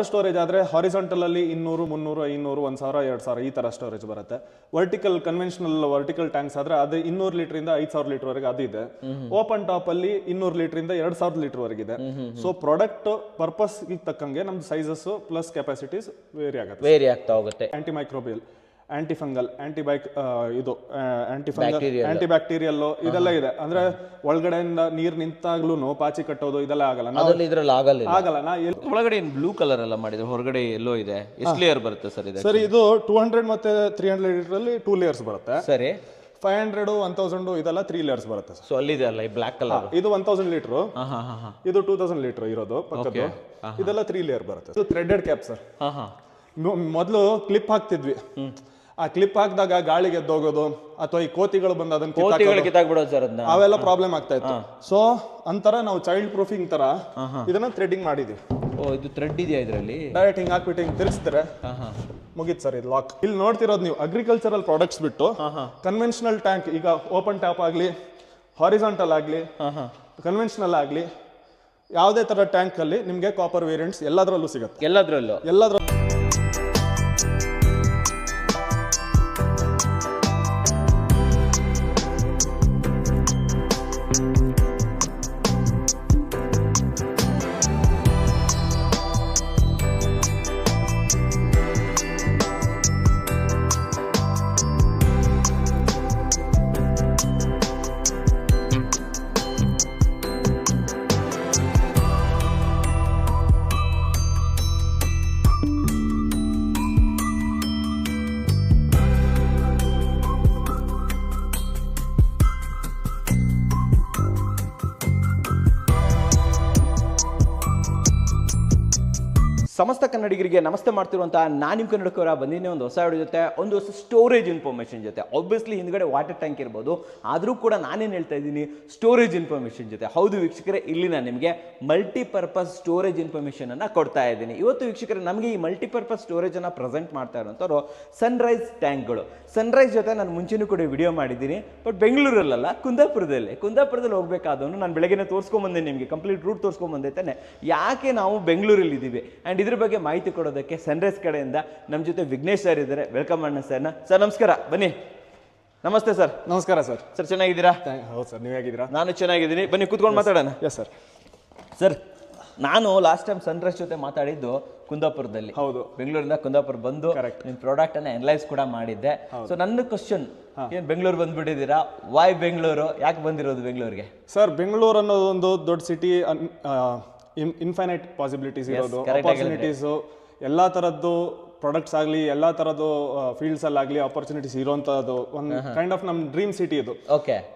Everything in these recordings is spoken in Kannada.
ಸ್ಟೋರೇಜ್ ಆದ್ರೆ ಹಾರಿಸಾಂಟಲ್ ಅಲ್ಲಿ 200, 300, 500, 1000, 2000 ಈ ತರ ಸ್ಟೋರೇಜ್ ಬರುತ್ತೆ. ವರ್ಟಿಕಲ್ ಟ್ಯಾಂಕ್ಸ್ ಆದ್ರೆ ಅದು 200 ಲೀಟರ್ ಇಂದ 5000 ಲೀಟರ್ ವರೆಗೆ ಅದು ಇದೆ. ಓಪನ್ ಟಾಪ್ ಅಲ್ಲಿ 200 ಲೀಟರ್ ಇಂದ 2000 ಲೀಟರ್ ವರೆಗೆ ಇದೆ. ಸೊ ಪ್ರಾಡಕ್ಟ್ ಪರ್ಪಸ್ ತಕ್ಕಂಗೆ ನಮ್ದು ಸೈಜಸ್ ಪ್ಲಸ್ ಕೆಪಾಸಿಟೀಸ್ ವೇರಿ ಆಗ್ತಾ ಹೋಗುತ್ತೆ. Aunty microbial, anti fungal, anti bacterial ಇದೆಲ್ಲ ಇದೆ. ಅಂದ್ರೆ ಒಳಗಡೆಯಿಂದ ನೀರ್ ನಿಂತಾಗ್ಲೂ ಪಾಚಿ ಕಟ್ಟೋದು ಇದೆಲ್ಲ ಆಗಲ್ಲ. ಒಳಗಡೆ ಬ್ಲೂ ಕಲರ್ ಎಲ್ಲ ಮಾಡಿದ್ರೆ ಹೊರಗಡೆ ಎಲ್ಲೋ ಇದೆ. ಎಷ್ಟು ಲೇಯರ್ ಬರುತ್ತೆ ಸರ್ ಇದು? ಸರ್ ಇದು 200 ಮತ್ತೆ 300 ಲೀಟರ್ ಅಲ್ಲಿ 2 ಲೇಯರ್ಸ್ ಬರುತ್ತೆ. ಸರಿ. 500, 1000 ಇದೆಲ್ಲ 3 ಲೇಯರ್ಸ್ ಬರುತ್ತೆ. ಸೊ ಅಲ್ಲಿದೆ ಅಲ್ಲ ಈ ಬ್ಲಾಕ್ ಕಲರ್, ಇದು 1000 ಲೀಟರ್, ಇದು 2000 ಲೀಟರ್ ಇರೋದು ಪಕ್ಕದ್ದು. ಇದೆಲ್ಲ 3 ಲೇಯರ್ ಬರುತ್ತೆ. ಇದು ಥ್ರೆಡೆಡ್ ಕ್ಯಾಪ್ ಸರ್. ಮೊದಲು ಕ್ಲಿಪ್ ಹಾಕ್ತಿದ್ವಿ. ಆ ಕ್ಲಿಪ್ ಹಾಕಿದಾಗ ಗಾಳಿಗೆ ಎದ್ದೋಗೋದು ಅಥವಾ ಈ ಕೋತಿಗಳು ಬಂದು ಅದನ್ನ ಅವೆಲ್ಲ ಪ್ರಾಬ್ಲಮ್ ಆಗ್ತಾ ಇತ್ತು. ಸೊ ಅಂತರ ನಾವು ಚೈಲ್ಡ್ ಪ್ರೂಫಿಂಗ್ ತರ ಇದನ್ನ ಥ್ರೆಡಿಂಗ್ ಮಾಡಿದ್ವಿ. ಇದು ಥ್ರೆಡ್ ಇದೆಯಾ ಇದರಲ್ಲಿ? ಡೈರೆಕ್ಟ್ ಹಿಂಗ್ ಹಾಕ್ಬಿಟ್ಟು ಹಿಂಗ್ ತಿರ್ಗಿಸಿದ್ರೆ ಮುಗೀತು ಸರ್ ಇದು ಲಾಕ್. ಇಲ್ಲಿ ನೋಡ್ತಿರೋದು ನೀವು ಅಗ್ರಿಕಲ್ಚರಲ್ ಪ್ರಾಡಕ್ಟ್ಸ್ ಬಿಟ್ಟು ಕನ್ವೆನ್ಷನಲ್ ಟ್ಯಾಂಕ್, ಈಗ ಓಪನ್ ಟ್ಯಾಪ್ ಆಗ್ಲಿ, ಹಾರಿಸಾಂಟಲ್ ಆಗ್ಲಿ, ಕನ್ವೆನ್ಷನಲ್ ಆಗ್ಲಿ, ಯಾವುದೇ ತರ ಟ್ಯಾಂಕ್ ಅಲ್ಲಿ ನಿಮ್ಗೆ ಕಾಪರ್ ವೇರಿಯಂಟ್ಸ್ ಎಲ್ಲದರಲ್ಲೂ ಸಿಗುತ್ತೆ. ಎಲ್ಲದರಲ್ಲೂ ಸಮಸ್ತ ಕನ್ನಡಿಗರಿಗೆ ನಮಸ್ತೆ ಮಾಡ್ತಿರುವಂತಹ ನಾನು ನಿಮ್ಮ ಕನ್ನಡಕವರ ಬಂದಿನಿ ಒಂದು ಹೊಸ ವಿಡಿಯೋ ಜೊತೆ, ಒಂದು ಹೊಸ ಸ್ಟೋರೇಜ್ ಇನ್ಫಾರ್ಮೇಷನ್ ಜೊತೆ. ಆಬ್ವಿಯಸ್ಲಿ ಹಿಂದ್ಗಡೆ ವಾಟರ್ ಟ್ಯಾಂಕ್ ಇರ್ಬೋದು, ಆದರೂ ಕೂಡ ನಾನೇನು ಹೇಳ್ತಾ ಇದ್ದೀನಿ, ಸ್ಟೋರೇಜ್ ಇನ್ಫಾರ್ಮೇಷನ್ ಜೊತೆ. ಹೌದು ವೀಕ್ಷಕರೇ, ಇಲ್ಲಿ ನಾನು ನಿಮಗೆ ಮಲ್ಟಿಪರ್ಪಸ್ ಸ್ಟೋರೇಜ್ ಇನ್ಫಾರ್ಮೇಷನ್ ಅನ್ನು ಕೊಡ್ತಾ ಇದ್ದೀನಿ. ಇವತ್ತು ವೀಕ್ಷಕರೇ ನಮಗೆ ಈ ಮಲ್ಟಿಪರ್ಪಸ್ ಸ್ಟೋರೇಜ್ ಅನ್ನು ಪ್ರೆಸೆಂಟ್ ಮಾಡ್ತಾ ಇರುವಂಥವ್ರು ಸನ್ರೈಸ್ ಟ್ಯಾಂಕ್ಗಳು. ಸನ್ರೈಸ್ ಜೊತೆ ನಾನು ಮುಂಚೆನೂ ಕೂಡ ವಿಡಿಯೋ ಮಾಡಿದ್ದೀನಿ, ಬಟ್ ಬೆಂಗಳೂರಲ್ಲ, ಕುಂದಾಪುರದಲ್ಲಿ ಹೋಗಬೇಕಾದವನು ನಾನು ಬೆಳಗ್ಗೆ ತೋರಿಸ್ಕೊಂಬಂದೆ, ನಿಮಗೆ ಕಂಪ್ಲೀಟ್ ರೂಟ್ ತೋರಿಸ್ಕೊಂಬಂದೆ ತಾನೆ. ಯಾಕೆ ನಾವು ಬೆಂಗಳೂರಲ್ಲಿ ಇದ್ದೀವಿ ಆ್ಯಂಡ್ ಇದ್ರ ಬಗ್ಗೆ ಮಾಹಿತಿ ಕೊಡೋದಕ್ಕೆ ಸನ್ರೈಸ್ ಕಡೆಯಿಂದ ನಮ್ಮ ಜೊತೆ ವಿಘ್ನೇಶ್ ಸರ್ ಇದ್ದಾರೆ. ವೆಲ್ಕಮ್ ಅಣ್ಣ ಸರ್ನ. ಸರ್ ನಮಸ್ಕಾರ, ಬನ್ನಿ. ನಮಸ್ತೆ ಸರ್. ನಮಸ್ಕಾರ ಸರ್. ಸರ್ ಚೆನ್ನಾಗಿದ್ದೀರಾ? ಹೌದು ಸರ್, ನೀವು ಹೇಗಿದ್ದೀರಾ? ನಾನು ಚೆನ್ನಾಗಿದ್ದೀನಿ, ಬನ್ನಿ ಕೂತ್ಕೊಂಡು ಮಾತಾಡೋಣ. Yes sir. ಸರ್ ನಾನು ಲಾಸ್ಟ್ ಟೈಮ್ ಸನ್ರೈಸ್ ಜೊತೆ ಮಾತಾಡಿದ್ದು ಕುಂದಾಪುರದಲ್ಲಿ. ಹೌದು, ಬೆಂಗಳೂರಿಂದ ಕುಂದಾಪುರ ಬಂದು ನಿಮ್ಮ ಪ್ರಾಡಕ್ಟ್ ಅನ್ನ ಅನಲೈಸ್ ಕೂಡ ಮಾಡಿದ್ದೆ. ಸೊ ನನ್ನ ಕ್ವಶನ್, ಏನ್ ಬೆಂಗಳೂರು ಬಂದ್ಬಿಟ್ಟಿದ್ದೀರಾ? ವೈ ಬೆಂಗಳೂರು? ಯಾಕೆ ಬಂದಿರೋದು ಬೆಂಗಳೂರಿಗೆ? ಸರ್, ಬೆಂಗಳೂರು ಅನ್ನೋದು ಒಂದು ದೊಡ್ಡ ಸಿಟಿ, ಇನ್ಫೈನೈಟ್ ಪಾಸಿಬಿಲಿಟೀಸ್ ಇರೋದು, ಆಪರ್ಚುನಿಟೀಸ್, ಎಲ್ಲಾ ತರದ್ದು ಪ್ರಾಡಕ್ಟ್ಸ್ ಆಗಲಿ, ಎಲ್ಲಾ ತರದ್ದು ಫೀಲ್ಡ್ಸ್ ಅಲ್ಲಾಗ್ಲಿ ಆಪರ್ಚುನಿಟೀಸ್ ಇರುವಂತದ್ದು ಒಂದು ಕೈಂಡ್ ಆಫ್ ನಮ್ ಡ್ರೀಮ್ ಸಿಟಿ ಇದು.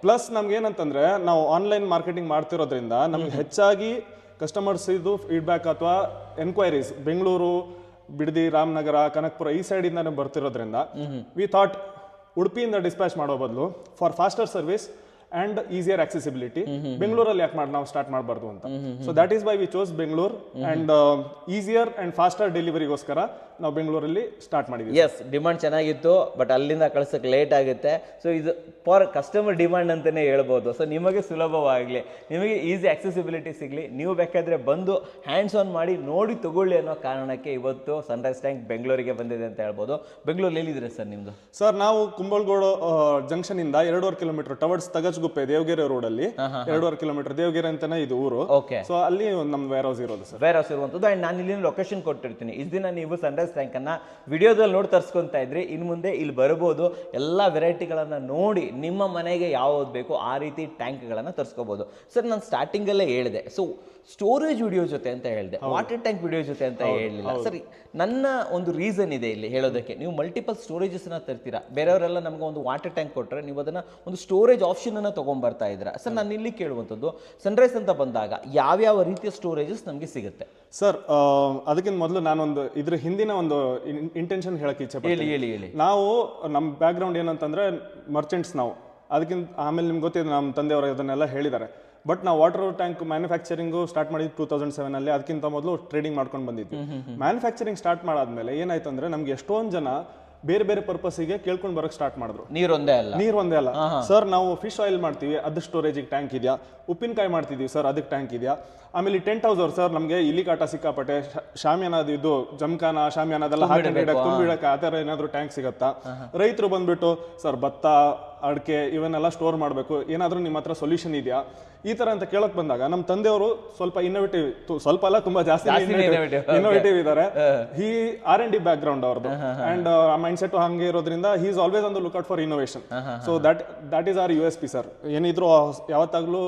ಪ್ಲಸ್ ನಮ್ಗೆ ಏನಂತಂದ್ರೆ, ನಾವು ಆನ್ಲೈನ್ ಮಾರ್ಕೆಟಿಂಗ್ ಮಾಡ್ತಿರೋದ್ರಿಂದ ನಮ್ಗೆ ಹೆಚ್ಚಾಗಿ ಕಸ್ಟಮರ್ಸ್ ಇದು ಫೀಡ್ಬ್ಯಾಕ್ ಅಥವಾ ಎನ್ಕ್ವೈರೀಸ್ ಬೆಂಗಳೂರು, ಬಿಡದಿ, ರಾಮನಗರ, ಕನಕಪುರ ಈ ಸೈಡ್ ಇಂದಾನೆ ಬರ್ತಿರೋದ್ರಿಂದ ವಿ ಥಾಟ್ ಉಡುಪಿಯಿಂದ ಡಿಸ್ಪ್ಯಾಚ್ ಮಾಡೋ ಬದಲು for faster service and easier accessibility ಬೆಂಗಳೂರಲ್ಲಿ ಯಾಕೆ ನಾವು ಸ್ಟಾರ್ಟ್ ಮಾಡಬಾರ್ದು ಅಂತ. So that is why we chose Bengaluru and easier and faster ಡೆಲಿವರಿಗೋಸ್ಕರ ನಾವು ಬೆಂಗಳೂರಲ್ಲಿ ಸ್ಟಾರ್ಟ್ ಮಾಡಿದ್ವಿ. ಎಸ್, ಡಿಮಾಂಡ್ ಚೆನ್ನಾಗಿತ್ತು, ಬಟ್ ಅಲ್ಲಿಂದ ಕಳ್ಸಕ್ಕೆ ಲೇಟ್ ಆಗುತ್ತೆ. ಸೊ ಇದು ಫಾರ್ ಕಸ್ಟಮರ್ ಡಿಮಾಂಡ್ ಅಂತಾನೆ ಹೇಳ್ಬೋದು. ಸೊ ನಿಮಗೆ ಸುಲಭವಾಗಲಿ, ನಿಮಗೆ ಈಸಿ ಆಕ್ಸೆಸಿಬಿಲಿಟಿ ಸಿಗಲಿ, ನೀವು ಬೇಕಾದ್ರೆ ಬಂದು ಹ್ಯಾಂಡ್ಸ್ ಆನ್ ಮಾಡಿ ನೋಡಿ ತಗೊಳ್ಳಿ ಅನ್ನೋ ಕಾರಣಕ್ಕೆ ಇವತ್ತು ಸನ್ರೈಸ್ ಟ್ಯಾಂಕ್ ಬೆಂಗಳೂರಿಗೆ ಬಂದಿದೆ ಅಂತ ಹೇಳ್ಬೋದು. ಬೆಂಗಳೂರಲ್ಲಿ ಎಲ್ಲಿದ್ದೀರಾ ಸರ್ ನಿಮ್ದು? ಸರ್, ನಾವು ಕುಂಬಳಗೋಡು ಜಂಕ್ಷನ್ ಇಂದ 2.5 ಕಿಲೋಮೀಟರ್ ಟವರ್ಡ್ಸ್ ತಗಜ್ಗುಪ್ಪೆ ದೇವಗೆರೆ ರೋಡ್ ಅಲ್ಲಿ 2.5 ಕಿಲೋಮೀಟರ್ ದೇವಗೆರೆ ಅಂತಾನೆ ಇದು ಊರು. ಸೊ ಅಲ್ಲಿ ನಮ್ ವೇರ್ ಹೌಸ್ ಇರೋದು ಸರ್. ವೇರ್ ಹೌಸ್ ಇರುವಂತದ್ದು. ಅಂಡ್ ನಾನು ಇಲ್ಲಿ ಲೊಕೇಶನ್ ಕೊಟ್ಟಿರ್ತೀನಿ. ಇಷ್ಟು ದಿನ ನೀವು ಸನ್ರೈಸ್ ಟ್ಯಾಂಕ್ ಅನ್ನ ವಿಡಿಯೋದಲ್ಲಿ ನೋಡಿ ತರಿಸ್ಕೊಂತ ಇದ್ರಿ, ಇನ್ನು ಮುಂದೆ ಇಲ್ಲಿ ಬರಬಹುದು, ಎಲ್ಲಾ ವೆರೈಟಿಗಳನ್ನ ನೋಡಿ ನಿಮ್ಮ ಮನೆಗೆ ಯಾವ್ದು ಬೇಕು ಆ ರೀತಿ ಟ್ಯಾಂಕ್ಗಳನ್ನ ತರಿಸ್ಕೋಬಹುದು. ಸರ್, ನಾನು ಸ್ಟಾರ್ಟಿಂಗ್ ಅಲ್ಲೇ ಹೇಳಿದೆ, ಸೊ ಸ್ಟೋರೇಜ್ ವಿಡಿಯೋ ಜೊತೆ ಅಂತ ಹೇಳಿದೆ, ವಾಟರ್ ಟ್ಯಾಂಕ್ ವಿಡಿಯೋ ಜೊತೆ ಅಂತ ಹೇಳಲಿಲ್ಲ. ಸರಿ, ನನ್ನ ಒಂದು ರೀಸನ್ ಇದೆ ಇಲ್ಲಿ ಹೇಳೋದಕ್ಕೆ. ನೀವು ಮಲ್ಟಿಪಲ್ ಸ್ಟೋರೇಜಸ್ ಅನ್ನ ತರ್ತೀರಾ, ಬೇರೆಯವರೆಲ್ಲ ನಮ್ಗೆ ಒಂದು ವಾಟರ್ ಟ್ಯಾಂಕ್ ಕೊಟ್ಟರೆ ನೀವು ಅದನ್ನ ಒಂದು ಸ್ಟೋರೇಜ್ ಆಪ್ಷನ್ ಅನ್ನ ತಗೊಂಡ್ಬರ್ತಾ ಇದ್ದೀರಾ. ಸರ್, ನಾನು ಇಲ್ಲಿ ಕೇಳುವಂಥದ್ದು, ಸನ್ರೈಸ್ ಅಂತ ಬಂದಾಗ ಯಾವ್ಯಾವ ರೀತಿಯ ಸ್ಟೋರೇಜಸ್ ನಮಗೆ ಸಿಗುತ್ತೆ? ಸರ್, ಅದಕ್ಕಿಂತ ಮೊದಲು ನಾನೊಂದು ಇದ್ರ ಹಿಂದಿನ ಒಂದು ಇಂಟೆನ್ಷನ್ ಹೇಳಕ್ಕೆ ಇಚ್ಛೆ ಹೇಳಿ. ನಾವು ನಮ್ಮ ಬ್ಯಾಕ್ ಗ್ರೌಂಡ್ ಏನಂತಂದ್ರೆ ಮರ್ಚೆಂಟ್ಸ್ ನಾವು. ಅದಕ್ಕಿಂತ ಆಮೇಲೆ ನಿಮ್ಗೆ ಗೊತ್ತಿದೆ, ನಮ್ಮ ತಂದೆಯವರು ಅದನ್ನೆಲ್ಲ ಹೇಳಿದ್ದಾರೆ. ಬಟ್ ನಾವು ವಾಟರ್ ಟ್ಯಾಂಕ್ ಮ್ಯಾನುಫ್ಯಾಕ್ಚರಿಂಗ್ ಸ್ಟಾರ್ಟ್ ಮಾಡಿದ್ದು 2007 ಅಲ್ಲಿ. ಅದಕ್ಕಿಂತ ಮೊದಲು ಟ್ರೇಡಿಂಗ್ ಮಾಡ್ಕೊಂಡು ಬಂದಿದ್ವಿ. ಮ್ಯಾನುಫ್ಯಾಕ್ಚರಿಂಗ್ ಸ್ಟಾರ್ಟ್ ಮಾಡಾದ್ಮೇಲೆ ಏನಾಯ್ತು ಅಂದ್ರೆ, ನಮ್ಗೆ ಎಷ್ಟೊಂದು ಜನ ಬೇರೆ ಬೇರೆ ಪರ್ಪಸ್ಗೆ ಕೇಳ್ಕೊಂಡು ಬರಕ್ ಸ್ಟಾರ್ಟ್ ಮಾಡಿದ್ರು. ನೀರೊಂದೇ ಅಲ್ಲ ಸರ್, ನಾವು ಫಿಶ್ ಆಯಿಲ್ ಮಾಡ್ತೀವಿ, ಅದು ಸ್ಟೋರೇಜಿಗೆ ಟ್ಯಾಂಕ್ ಇದೆಯಾ? ಉಪ್ಪಿನಕಾಯಿ ಮಾಡ್ತಿದೀವಿ ಸರ್, ಅದಕ್ಕೆ ಟ್ಯಾಂಕ್ ಇದೆಯಾ? ಆಮೇಲೆ ಟೆಂಟ್ ಹೌಸ್ ಅವ್ರು ಸರ್, ನಮಗೆ ಇಲ್ಲಿ ಕಾಟ ಸಿಕ್ಕಾಪಟ್ಟೆ, ಶಾಮಿಯಾನ ಇದು ಜಮ್ಖಾನ ಶಾಮಿಯಾನ ಅದೆಲ್ಲ ತುಂಬಿಡಕ್ಕೆ ಆ ಥರ ಏನಾದ್ರು ಟ್ಯಾಂಕ್ ಸಿಗತ್ತಾ? ರೈತರು ಬಂದ್ಬಿಟ್ಟು ಸರ್ ಭತ್ತ ಅಡಿಕೆ ಇವನ್ನೆಲ್ಲ ಸ್ಟೋರ್ ಮಾಡಬೇಕು, ಏನಾದರೂ ನಿಮ್ಮ ಹತ್ರ ಸೊಲ್ಯೂಷನ್ ಇದೆಯಾ? ಈ ತರ ಅಂತ ಕೇಳಕ್ ಬಂದಾಗ ನಮ್ಮ ತಂದೆಯವರು ಸ್ವಲ್ಪ ಇನ್ನೋವೇಟಿವ್, ಸ್ವಲ್ಪ ಅಲ್ಲ ತುಂಬಾ ಜಾಸ್ತಿ ಇನ್ನೋವೇಟಿವ್ ಇದ್ದಾರೆ. ಹಿ R&D ಬ್ಯಾಕ್ ಗ್ರೌಂಡ್ ಅವ್ರದ್ದು, ಅಂಡ್ ಮೈಂಡ್ ಸೆಟ್ ಹಂಗೆ ಇರೋದ್ರಿಂದ he is always on the lookout for innovation. So that is our USP sir. ಏನಿದ್ರು ಯಾವತ್ತಾಗ್ಲೂ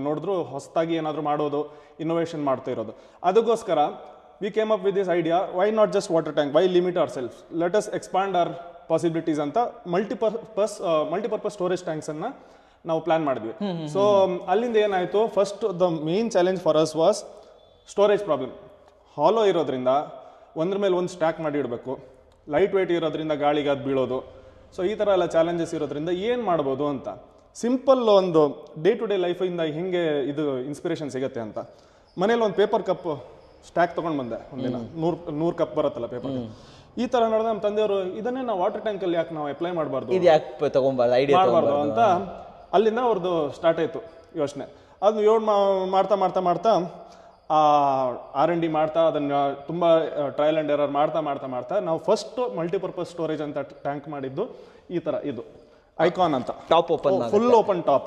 ನೋಡಿದ್ರು ಹೊಸದಾಗಿ ಏನಾದ್ರು ಮಾಡೋದು, ಇನ್ನೋವೇಷನ್ ಮಾಡ್ತಾ ಇರೋದು. ಅದಕ್ಕೋಸ್ಕರ we came up with this idea, why not just water tank, why limit ourselves, let us expand our possibilities ಅಂತ ಮಲ್ಟಿಪರ್ಪಸ್ ಸ್ಟೋರೇಜ್ ಟ್ಯಾಂಕ್ಸ್ ಅನ್ನ ನಾವು ಪ್ಲಾನ್ ಮಾಡಿದ್ವಿ. ಸೊ ಅಲ್ಲಿಂದ ಏನಾಯ್ತು, first the main challenge for us was storage problem. Hollow ಇರೋದ್ರಿಂದ ಒಂದ್ರ ಮೇಲೆ ಒಂದು ಸ್ಟ್ಯಾಕ್ ಮಾಡಿ ಇಡಬೇಕು, ಲೈಟ್ ವೇಟ್ ಇರೋದ್ರಿಂದ ಗಾಳಿಗೆ ಅದು ಬೀಳೋದು. ಸೊ ಈ ಥರ ಎಲ್ಲ ಚಾಲೆಂಜಸ್ ಇರೋದ್ರಿಂದ ಏನು ಮಾಡ್ಬೋದು ಅಂತ ಸಿಂಪಲ್ ಒಂದು ಡೇ ಟು ಡೇ ಲೈಫಿಂದ ಹಿಂಗೆ ಇದು ಇನ್ಸ್ಪಿರೇಷನ್ ಸಿಗುತ್ತೆ ಅಂತ ಮನೇಲಿ ಒಂದು ಪೇಪರ್ ಕಪ್ ಸ್ಟ್ಯಾಕ್ ತೊಗೊಂಡು ಬಂದೆ. ಒಂದಿನ 100 ಕಪ್ ಬರುತ್ತಲ್ಲ ಪೇಪರ್ ಕಪ್. ಈ ತರ ನೋಡಿದ್ರೆ ನಮ್ಮ ತಂದೆಯವರು ಇದನ್ನೇ ನಾವು ವಾಟರ್ ಟ್ಯಾಂಕ್ ಅಲ್ಲಿ ಯಾಕೆ ನಾವು ಅಪ್ಲೈ ಮಾಡಬಾರ್ದು ಅಂತ ಅಲ್ಲಿಂದ ಅವ್ರದ್ದು ಸ್ಟಾರ್ಟ್ ಆಯ್ತು ಯೋಚನೆ. ಅದು ಮಾಡ್ತಾ ಮಾಡ್ತಾ ಮಾಡ್ತಾ R&D ಮಾಡ್ತಾ ಅದನ್ನ ತುಂಬಾ ಟ್ರಯಲ್ ಅಂಡ್ ಎರರ್ ಮಾಡ್ತಾ ನಾವು ಫಸ್ಟ್ ಮಲ್ಟಿಪರ್ಪಸ್ ಸ್ಟೋರೇಜ್ ಅಂತ ಟ್ಯಾಂಕ್ ಮಾಡಿದ್ದು ಈ ತರ, ಇದು ಐಕಾನ್ ಅಂತ, top open, full open top.